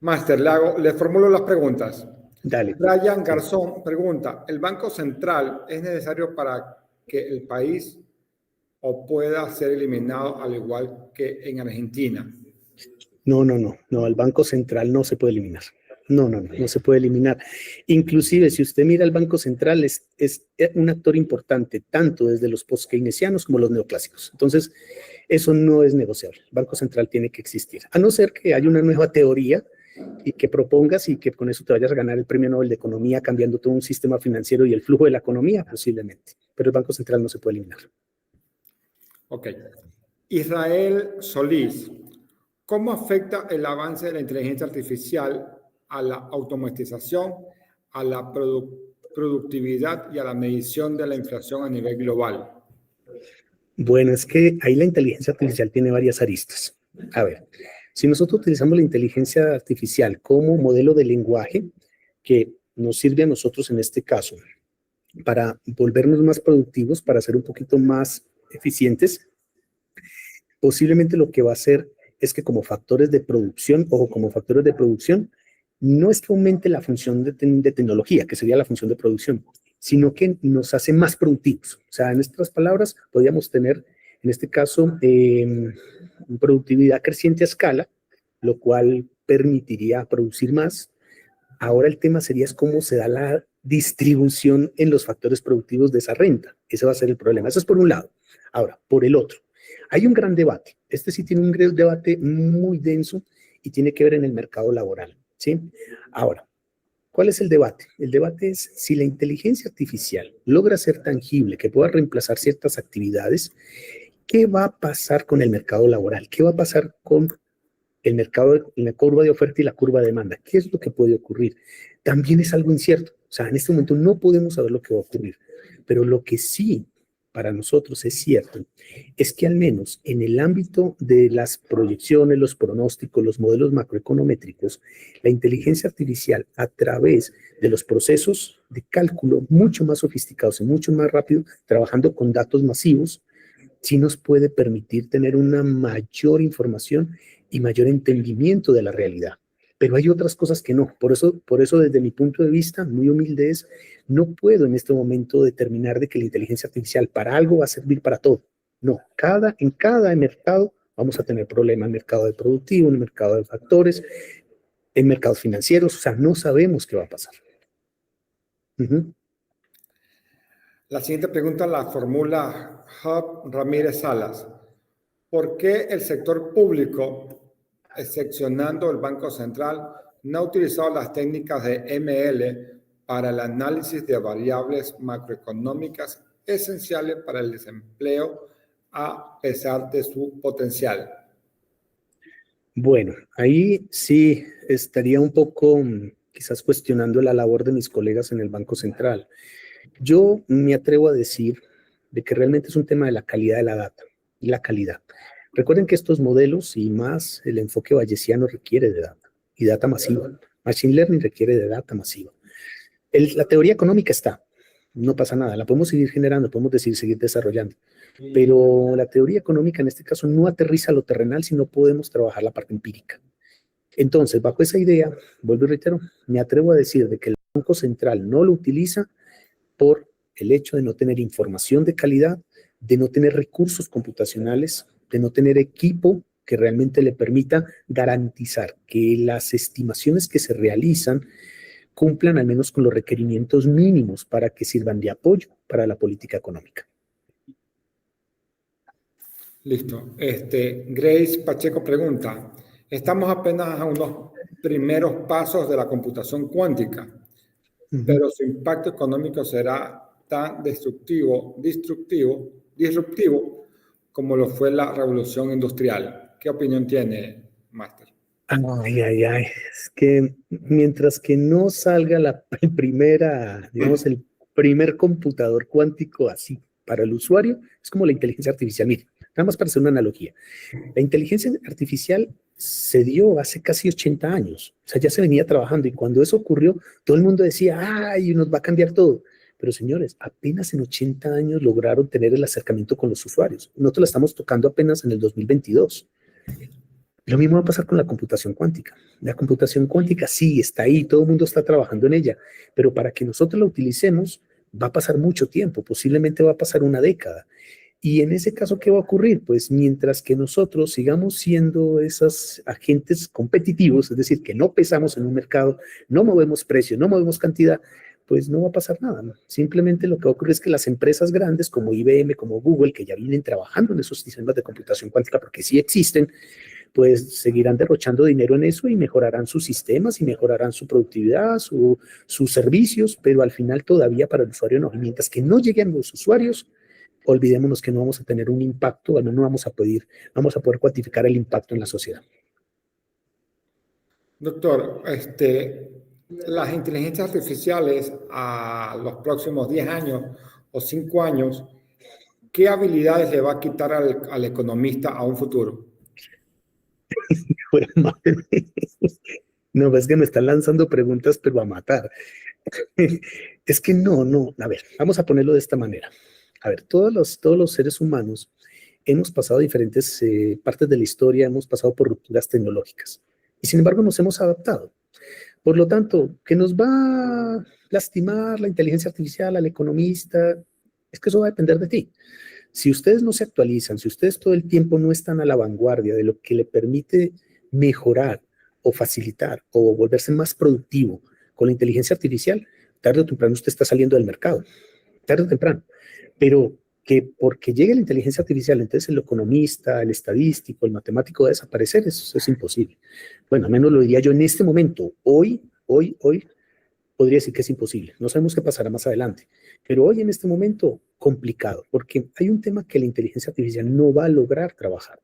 Speaker 2: Máster, le formulo las preguntas.
Speaker 4: Dale.
Speaker 2: Brian Garzón pregunta, ¿el Banco Central es necesario para que el país o pueda ser eliminado al igual que en Argentina?
Speaker 4: No, el Banco Central no se puede eliminar. No se puede eliminar. Inclusive, si usted mira el Banco Central, es un actor importante, tanto desde los post-keynesianos como los neoclásicos. Entonces, eso no es negociable. El Banco Central tiene que existir, a no ser que haya una nueva teoría y que propongas y que con eso te vayas a ganar el Premio Nobel de Economía cambiando todo un sistema financiero y el flujo de la economía, posiblemente. Pero el Banco Central no se puede eliminar.
Speaker 2: Ok. Israel Solís, ¿cómo afecta el avance de la inteligencia artificial a la automatización, a la productividad y a la medición de la inflación a nivel global?
Speaker 4: Bueno, es que ahí la inteligencia artificial tiene varias aristas. A ver, si nosotros utilizamos la inteligencia artificial como modelo de lenguaje que nos sirve a nosotros en este caso para volvernos más productivos, para ser un poquito más eficientes, posiblemente lo que va a hacer es que como factores de producción, no es que aumente la función de tecnología, que sería la función de producción, sino que nos hace más productivos. O sea, en estas palabras, podríamos tener, en este caso, productividad creciente a escala, lo cual permitiría producir más. Ahora el tema sería es cómo se da la distribución en los factores productivos de esa renta. Ese va a ser el problema. Eso es por un lado. Ahora, por el otro, hay un gran debate. Este sí tiene un gran debate muy denso y tiene que ver en el mercado laboral, ¿sí? Ahora, ¿cuál es el debate? El debate es si la inteligencia artificial logra ser tangible, que pueda reemplazar ciertas actividades, ¿qué va a pasar con el mercado laboral? ¿Qué va a pasar con el mercado, la curva de oferta y la curva de demanda? ¿Qué es lo que puede ocurrir? También es algo incierto. O sea, en este momento no podemos saber lo que va a ocurrir, pero lo que sí para nosotros es cierto es que al menos en el ámbito de las proyecciones, los pronósticos, los modelos macroeconométricos, la inteligencia artificial a través de los procesos de cálculo mucho más sofisticados y mucho más rápido, trabajando con datos masivos, sí nos puede permitir tener una mayor información y mayor entendimiento de la realidad. Pero hay otras cosas que no. Por eso desde mi punto de vista, muy humilde es, no puedo en este momento determinar de que la inteligencia artificial para algo va a servir para todo. No, en cada mercado vamos a tener problemas, en el mercado de productivo, en el mercado de factores, en mercados financieros, o sea, no sabemos qué va a pasar.
Speaker 2: La siguiente pregunta la formula Job Ramírez Salas. ¿Por qué el sector público, excepcionando el Banco Central, no ha utilizado las técnicas de ML para el análisis de variables macroeconómicas esenciales para el desempleo a pesar de su potencial?
Speaker 4: Bueno, ahí sí estaría un poco quizás cuestionando la labor de mis colegas en el Banco Central. Yo me atrevo a decir de que realmente es un tema de la calidad de la data y la calidad. Recuerden que estos modelos y más el enfoque bayesiano requiere de data y data masiva. Machine Learning requiere de data masiva. La teoría económica está, no pasa nada, la podemos seguir generando, podemos seguir desarrollando, pero la teoría económica en este caso no aterriza a lo terrenal si no podemos trabajar la parte empírica. Entonces, bajo esa idea, vuelvo y reitero, me atrevo a decir de que el Banco Central no lo utiliza por el hecho de no tener información de calidad, de no tener recursos computacionales, de no tener equipo que realmente le permita garantizar que las estimaciones que se realizan cumplan al menos con los requerimientos mínimos para que sirvan de apoyo para la política económica.
Speaker 2: Listo. Grace Pacheco pregunta, estamos apenas a unos primeros pasos de la computación cuántica, pero su impacto económico será tan disruptivo como lo fue la revolución industrial. ¿Qué opinión tiene, Máster?
Speaker 4: Es que mientras que no salga el primer computador cuántico así para el usuario, es como la inteligencia artificial. Mire, nada más para hacer una analogía. La inteligencia artificial se dio hace casi 80 años. O sea, ya se venía trabajando y cuando eso ocurrió, todo el mundo decía, ¡ay, nos va a cambiar todo! Pero señores, apenas en 80 años lograron tener el acercamiento con los usuarios. Nosotros la estamos tocando apenas en el 2022. Lo mismo va a pasar con la computación cuántica. La computación cuántica sí está ahí, todo el mundo está trabajando en ella, pero para que nosotros la utilicemos va a pasar mucho tiempo, posiblemente va a pasar una década. Y en ese caso, ¿qué va a ocurrir? Pues mientras que nosotros sigamos siendo esos agentes competitivos, es decir, que no pesamos en un mercado, no movemos precio, no movemos cantidad, pues no va a pasar nada, ¿no? Simplemente lo que va a ocurrir es que las empresas grandes como IBM, como Google, que ya vienen trabajando en esos sistemas de computación cuántica, porque sí existen, pues seguirán derrochando dinero en eso y mejorarán sus sistemas y mejorarán su productividad, sus servicios, pero al final todavía para el usuario no. Y mientras que no lleguen los usuarios, olvidémonos que no vamos a tener un impacto, no vamos a poder cuantificar el impacto en la sociedad.
Speaker 2: Doctor, las inteligencias artificiales a los próximos 10 años o 5 años, ¿qué habilidades le va a quitar al economista a un futuro?
Speaker 4: No, es que me están lanzando preguntas, pero a matar. Es que no. A ver, vamos a ponerlo de esta manera. A ver, todos los seres humanos hemos pasado diferentes partes de la historia, hemos pasado por rupturas tecnológicas y sin embargo nos hemos adaptado. Por lo tanto, ¿que nos va a lastimar la inteligencia artificial al economista? Es que eso va a depender de ti. Si ustedes no se actualizan, si ustedes todo el tiempo no están a la vanguardia de lo que le permite mejorar o facilitar o volverse más productivo con la inteligencia artificial, tarde o temprano usted está saliendo del mercado, tarde o temprano. Pero que porque llegue la inteligencia artificial, entonces el economista, el estadístico, el matemático va a desaparecer, eso es imposible. Bueno, al menos lo diría yo en este momento. Hoy, podría decir que es imposible. No sabemos qué pasará más adelante. Pero hoy, en este momento, complicado, porque hay un tema que la inteligencia artificial no va a lograr trabajar.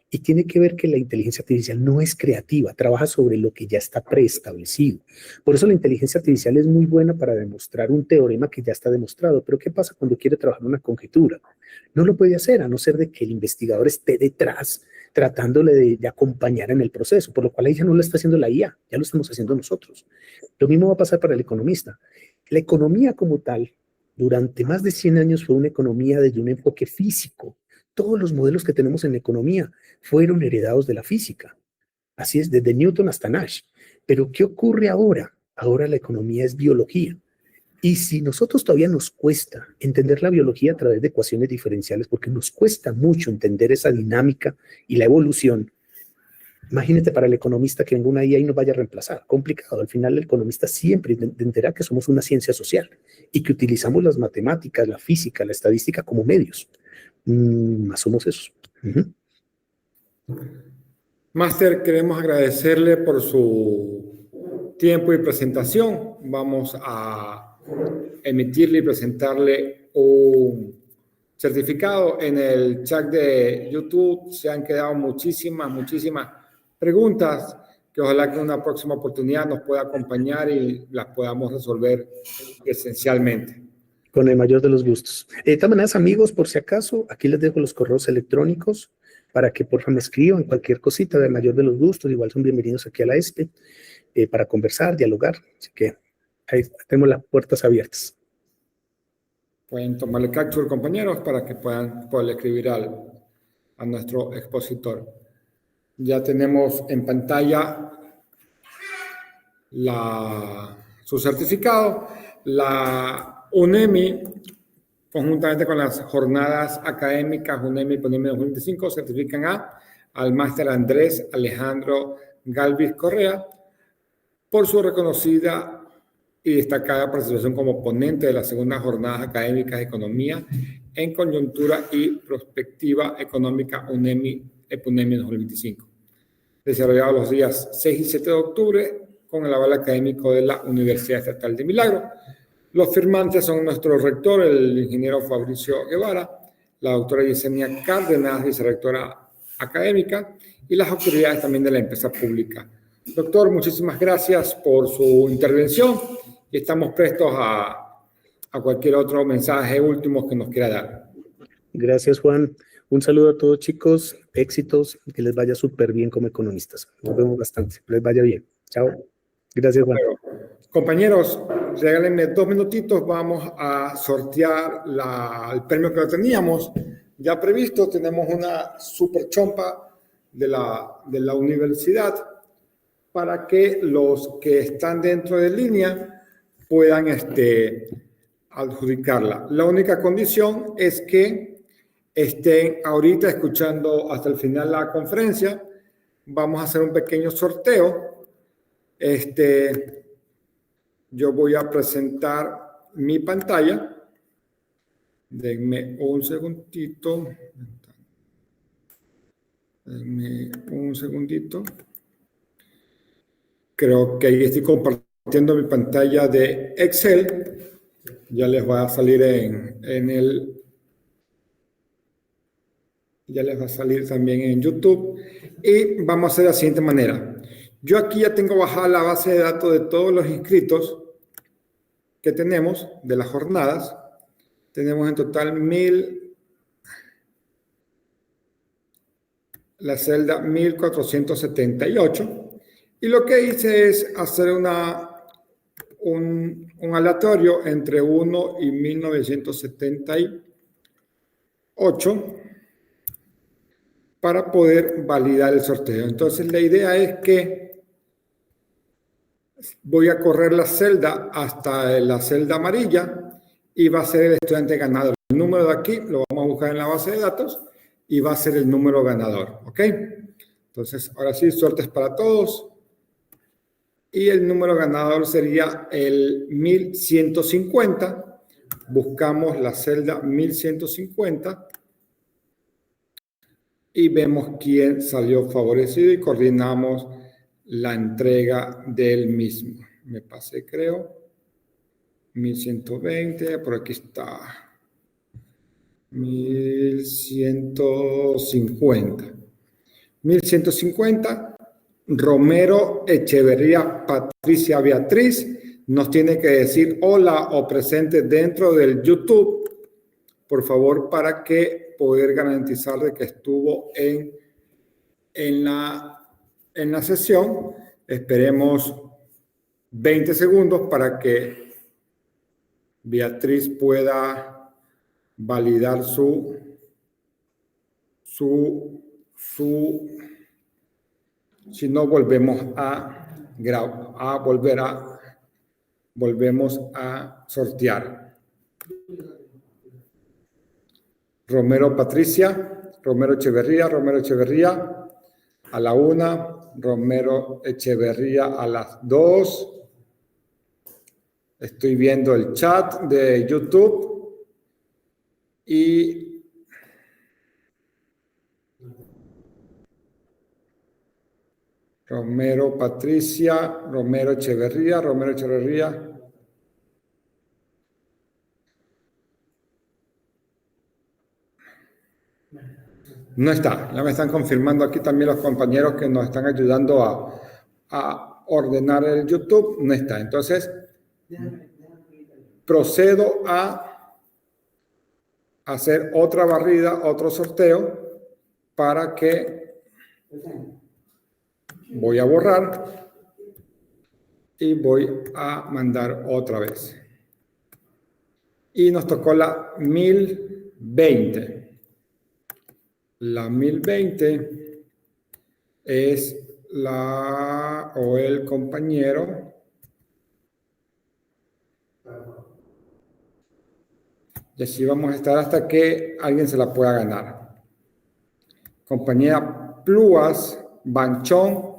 Speaker 4: Y tiene que ver que la inteligencia artificial no es creativa, trabaja sobre lo que ya está preestablecido. Por eso la inteligencia artificial es muy buena para demostrar un teorema que ya está demostrado. Pero ¿qué pasa cuando quiere trabajar una conjetura? No lo puede hacer, a no ser de que el investigador esté detrás tratándole de acompañar en el proceso, por lo cual ahí ya no lo está haciendo la IA, ya lo estamos haciendo nosotros. Lo mismo va a pasar para el economista. La economía como tal, durante más de 100 años fue una economía desde un enfoque físico. Todos los modelos que tenemos en economía fueron heredados de la física. Así es, desde Newton hasta Nash. Pero ¿qué ocurre ahora? Ahora la economía es biología. Y si nosotros todavía nos cuesta entender la biología a través de ecuaciones diferenciales, porque nos cuesta mucho entender esa dinámica y la evolución, imagínate para el economista que venga una IA y nos vaya a reemplazar. Complicado. Al final el economista siempre entenderá que somos una ciencia social y que utilizamos las matemáticas, la física, la estadística como medios. Somos esos.
Speaker 2: Máster, queremos agradecerle por su tiempo y presentación. Vamos a emitirle y presentarle un certificado. En el chat de YouTube se han quedado muchísimas preguntas que ojalá que en una próxima oportunidad nos pueda acompañar y las podamos resolver presencialmente.
Speaker 4: Con el mayor de los gustos. De todas maneras, amigos, por si acaso, aquí les dejo los correos electrónicos para que por favor me escriban cualquier cosita del mayor de los gustos. Igual son bienvenidos aquí a la ESPE para conversar, dialogar. Así que ahí tenemos las puertas abiertas.
Speaker 2: Pueden tomarle capture, compañeros, para que puedan escribir a nuestro expositor. Ya tenemos en pantalla su certificado. La UNEMI, conjuntamente con las jornadas académicas UNEMI y PONEMI 2025, certifican al máster Andrés Alejandro Galvis Correa por su reconocida y destacada participación como ponente de las segundas jornadas académicas de economía en coyuntura y prospectiva económica UNEMI y PONEMI 2025, desarrollado los días 6 y 7 de octubre con el aval académico de la Universidad Estatal de Milagro. Los firmantes son nuestro rector, el ingeniero Fabricio Guevara, la doctora Yesenia Cárdenas, vicerrectora académica, y las autoridades también de la empresa pública. Doctor, muchísimas gracias por su intervención y estamos prestos a cualquier otro mensaje último que nos quiera dar.
Speaker 4: Gracias, Juan. Un saludo a todos, chicos. Éxitos, que les vaya súper bien como economistas. Nos vemos bastante. Que les vaya bien. Chao. Gracias, Juan.
Speaker 2: Compañeros, regálenme 2 minutitos, vamos a sortear el premio que lo teníamos ya previsto. Tenemos una super chompa de la universidad para que los que están dentro de línea puedan adjudicarla. La única condición es que estén ahorita escuchando hasta el final la conferencia. Vamos a hacer un pequeño sorteo. Yo voy a presentar mi pantalla. Denme un segundito. Denme un segundito. Creo que ahí estoy compartiendo mi pantalla de Excel. Ya les va a salir ya les va a salir también en YouTube. Y vamos a hacer de la siguiente manera. Yo aquí ya tengo bajada la base de datos de todos los inscritos que tenemos de las jornadas. Tenemos en total la celda 1478. Y lo que hice es hacer un aleatorio entre 1 y 1978 para poder validar el sorteo. Entonces, la idea es que voy a correr la celda hasta la celda amarilla y va a ser el estudiante ganador. El número de aquí lo vamos a buscar en la base de datos y va a ser el número ganador. ¿Ok? Entonces, ahora sí, suertes para todos. Y el número ganador sería el 1150. Buscamos la celda 1150 y vemos quién salió favorecido y coordinamos la entrega del mismo. Me pasé, creo. 1120, por aquí está. 1150. 1150. Romero Echeverría Patricia Beatriz nos tiene que decir hola o presente dentro del YouTube, por favor, para que poder garantizar de que estuvo en la sesión. Esperemos 20 segundos para que Beatriz pueda validar si no, volvemos volvemos a sortear. Romero Patricia, Romero Echeverría a la 1, Romero Echeverría a las 2. Estoy viendo el chat de YouTube y Romero Patricia, Romero Echeverría. No está. Ya me están confirmando aquí también los compañeros que nos están ayudando a ordenar el YouTube. No está. Entonces, procedo a hacer otra barrida, otro sorteo para que voy a borrar y voy a mandar otra vez. Y nos tocó la 1020. La 1020 es el compañero. Y así vamos a estar hasta que alguien se la pueda ganar. Compañera Pluas Banchón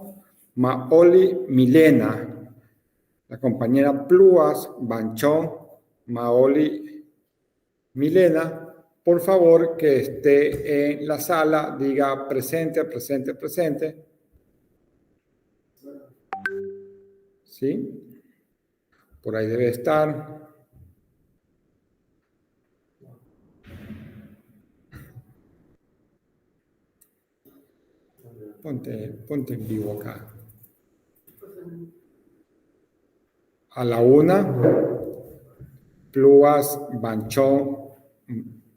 Speaker 2: Maoli Milena. La compañera Pluas Banchón Maoli Milena, por favor, que esté en la sala, diga presente. ¿Sí? Por ahí debe estar. Ponte en vivo acá. A la 1, Pluas Banchón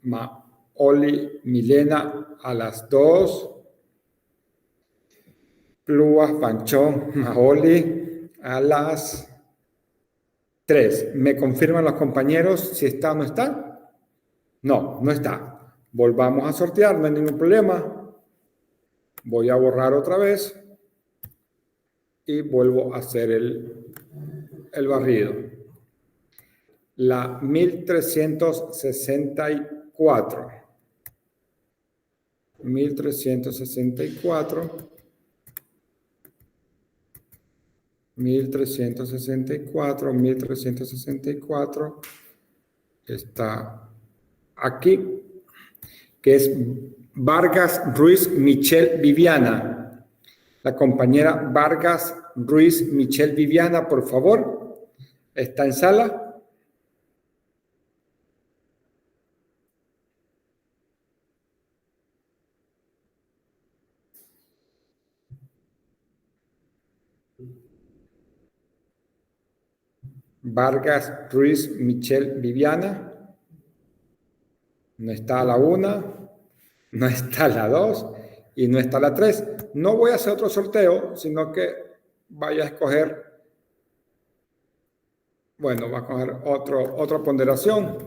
Speaker 2: Maoli Milena. A las 2, Pluas Banchón Maoli. A las 3. ¿Me confirman los compañeros si está o no está? No, no está. Volvamos a sortear, no hay ningún problema. Voy a borrar otra vez y vuelvo a hacer el barrido. La 1364. 1364. 1364, 1364 está aquí, que es Vargas Ruiz Michelle Viviana. La compañera Vargas Ruiz Michelle Viviana, por favor, ¿está en sala? Vargas Ruiz Michelle Viviana. No está a la 1, no está a la 2 y no está a la 3. No voy a hacer otro sorteo, sino que vaya a escoger, bueno, va a coger otra ponderación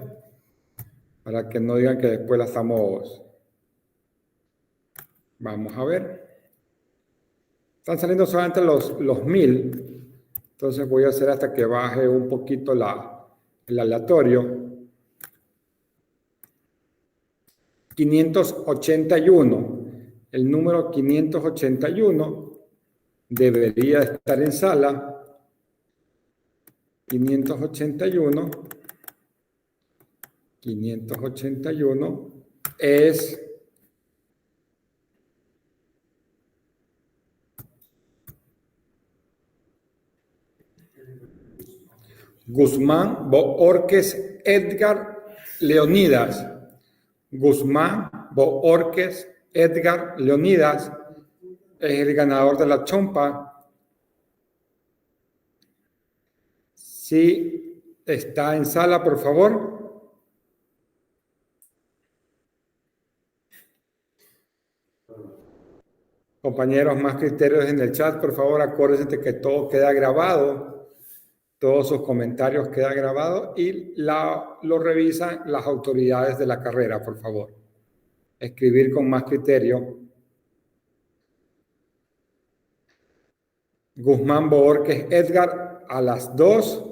Speaker 2: para que no digan que después la estamos. Vamos a ver. Están saliendo solamente los 1000. Entonces voy a hacer hasta que baje un poquito el aleatorio. 581. El número 581 debería estar en sala. 581. 581 es Guzmán Boorques Edgar Leonidas. Guzmán Boorques Edgar Leonidas es el ganador de la chompa. Si está en sala, por favor. Compañeros, más criterios en el chat, por favor, acuérdense de que todo queda grabado, todos sus comentarios quedan grabados y lo revisan las autoridades de la carrera, por favor. Escribir con más criterio. Guzmán Boorques Edgar a las 2.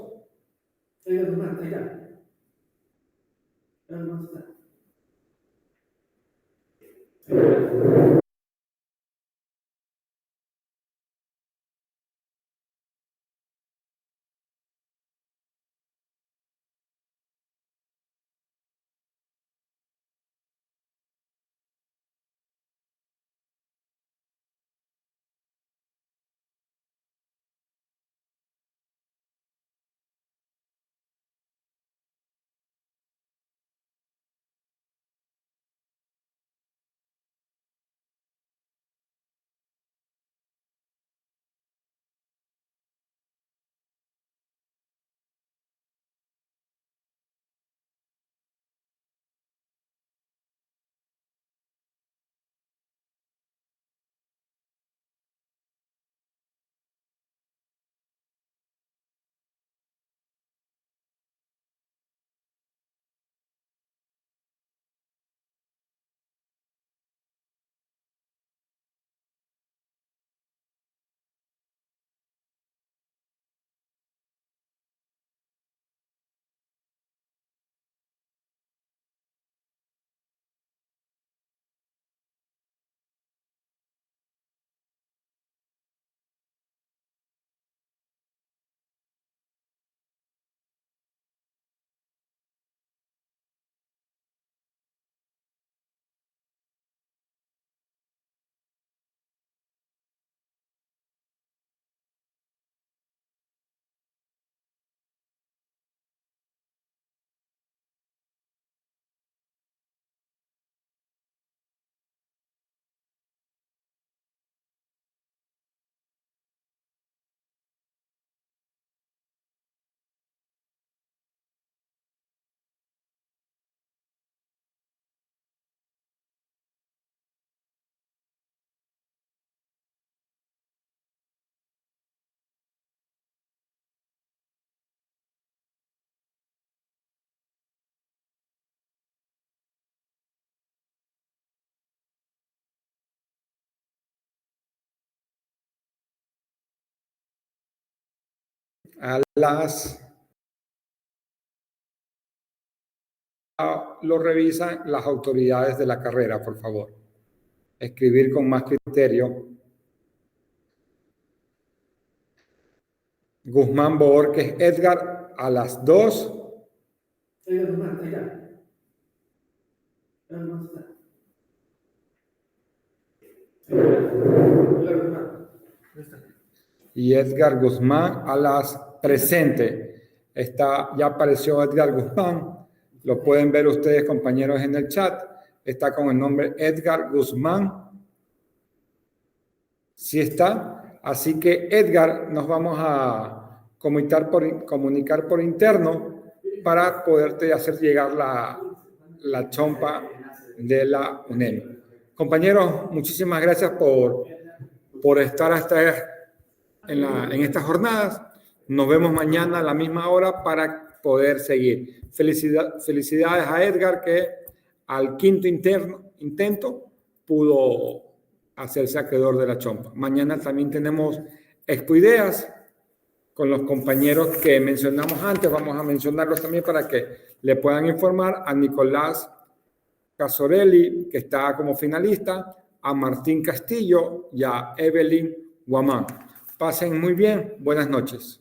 Speaker 2: lo revisan las autoridades de la carrera, por favor. Escribir con más criterio. Guzmán Borges Edgar a las 2. Y Edgar Guzmán a las presente. Ya apareció Edgar Guzmán. Lo pueden ver ustedes, compañeros, en el chat. Está con el nombre Edgar Guzmán. Sí está. Así que, Edgar, nos vamos a comunicar por interno para poderte hacer llegar la chompa de la UNEM. Compañeros, muchísimas gracias por estar en estas jornadas. Nos vemos mañana a la misma hora para poder seguir. Felicidades a Edgar, que al quinto intento pudo hacerse acreedor de la chompa. Mañana también tenemos Expo Ideas con los compañeros que mencionamos antes. Vamos a mencionarlos también para que le puedan informar a Nicolás Casorelli, que está como finalista, a Martín Castillo y a Evelyn Guamán. Pasen muy bien. Buenas noches.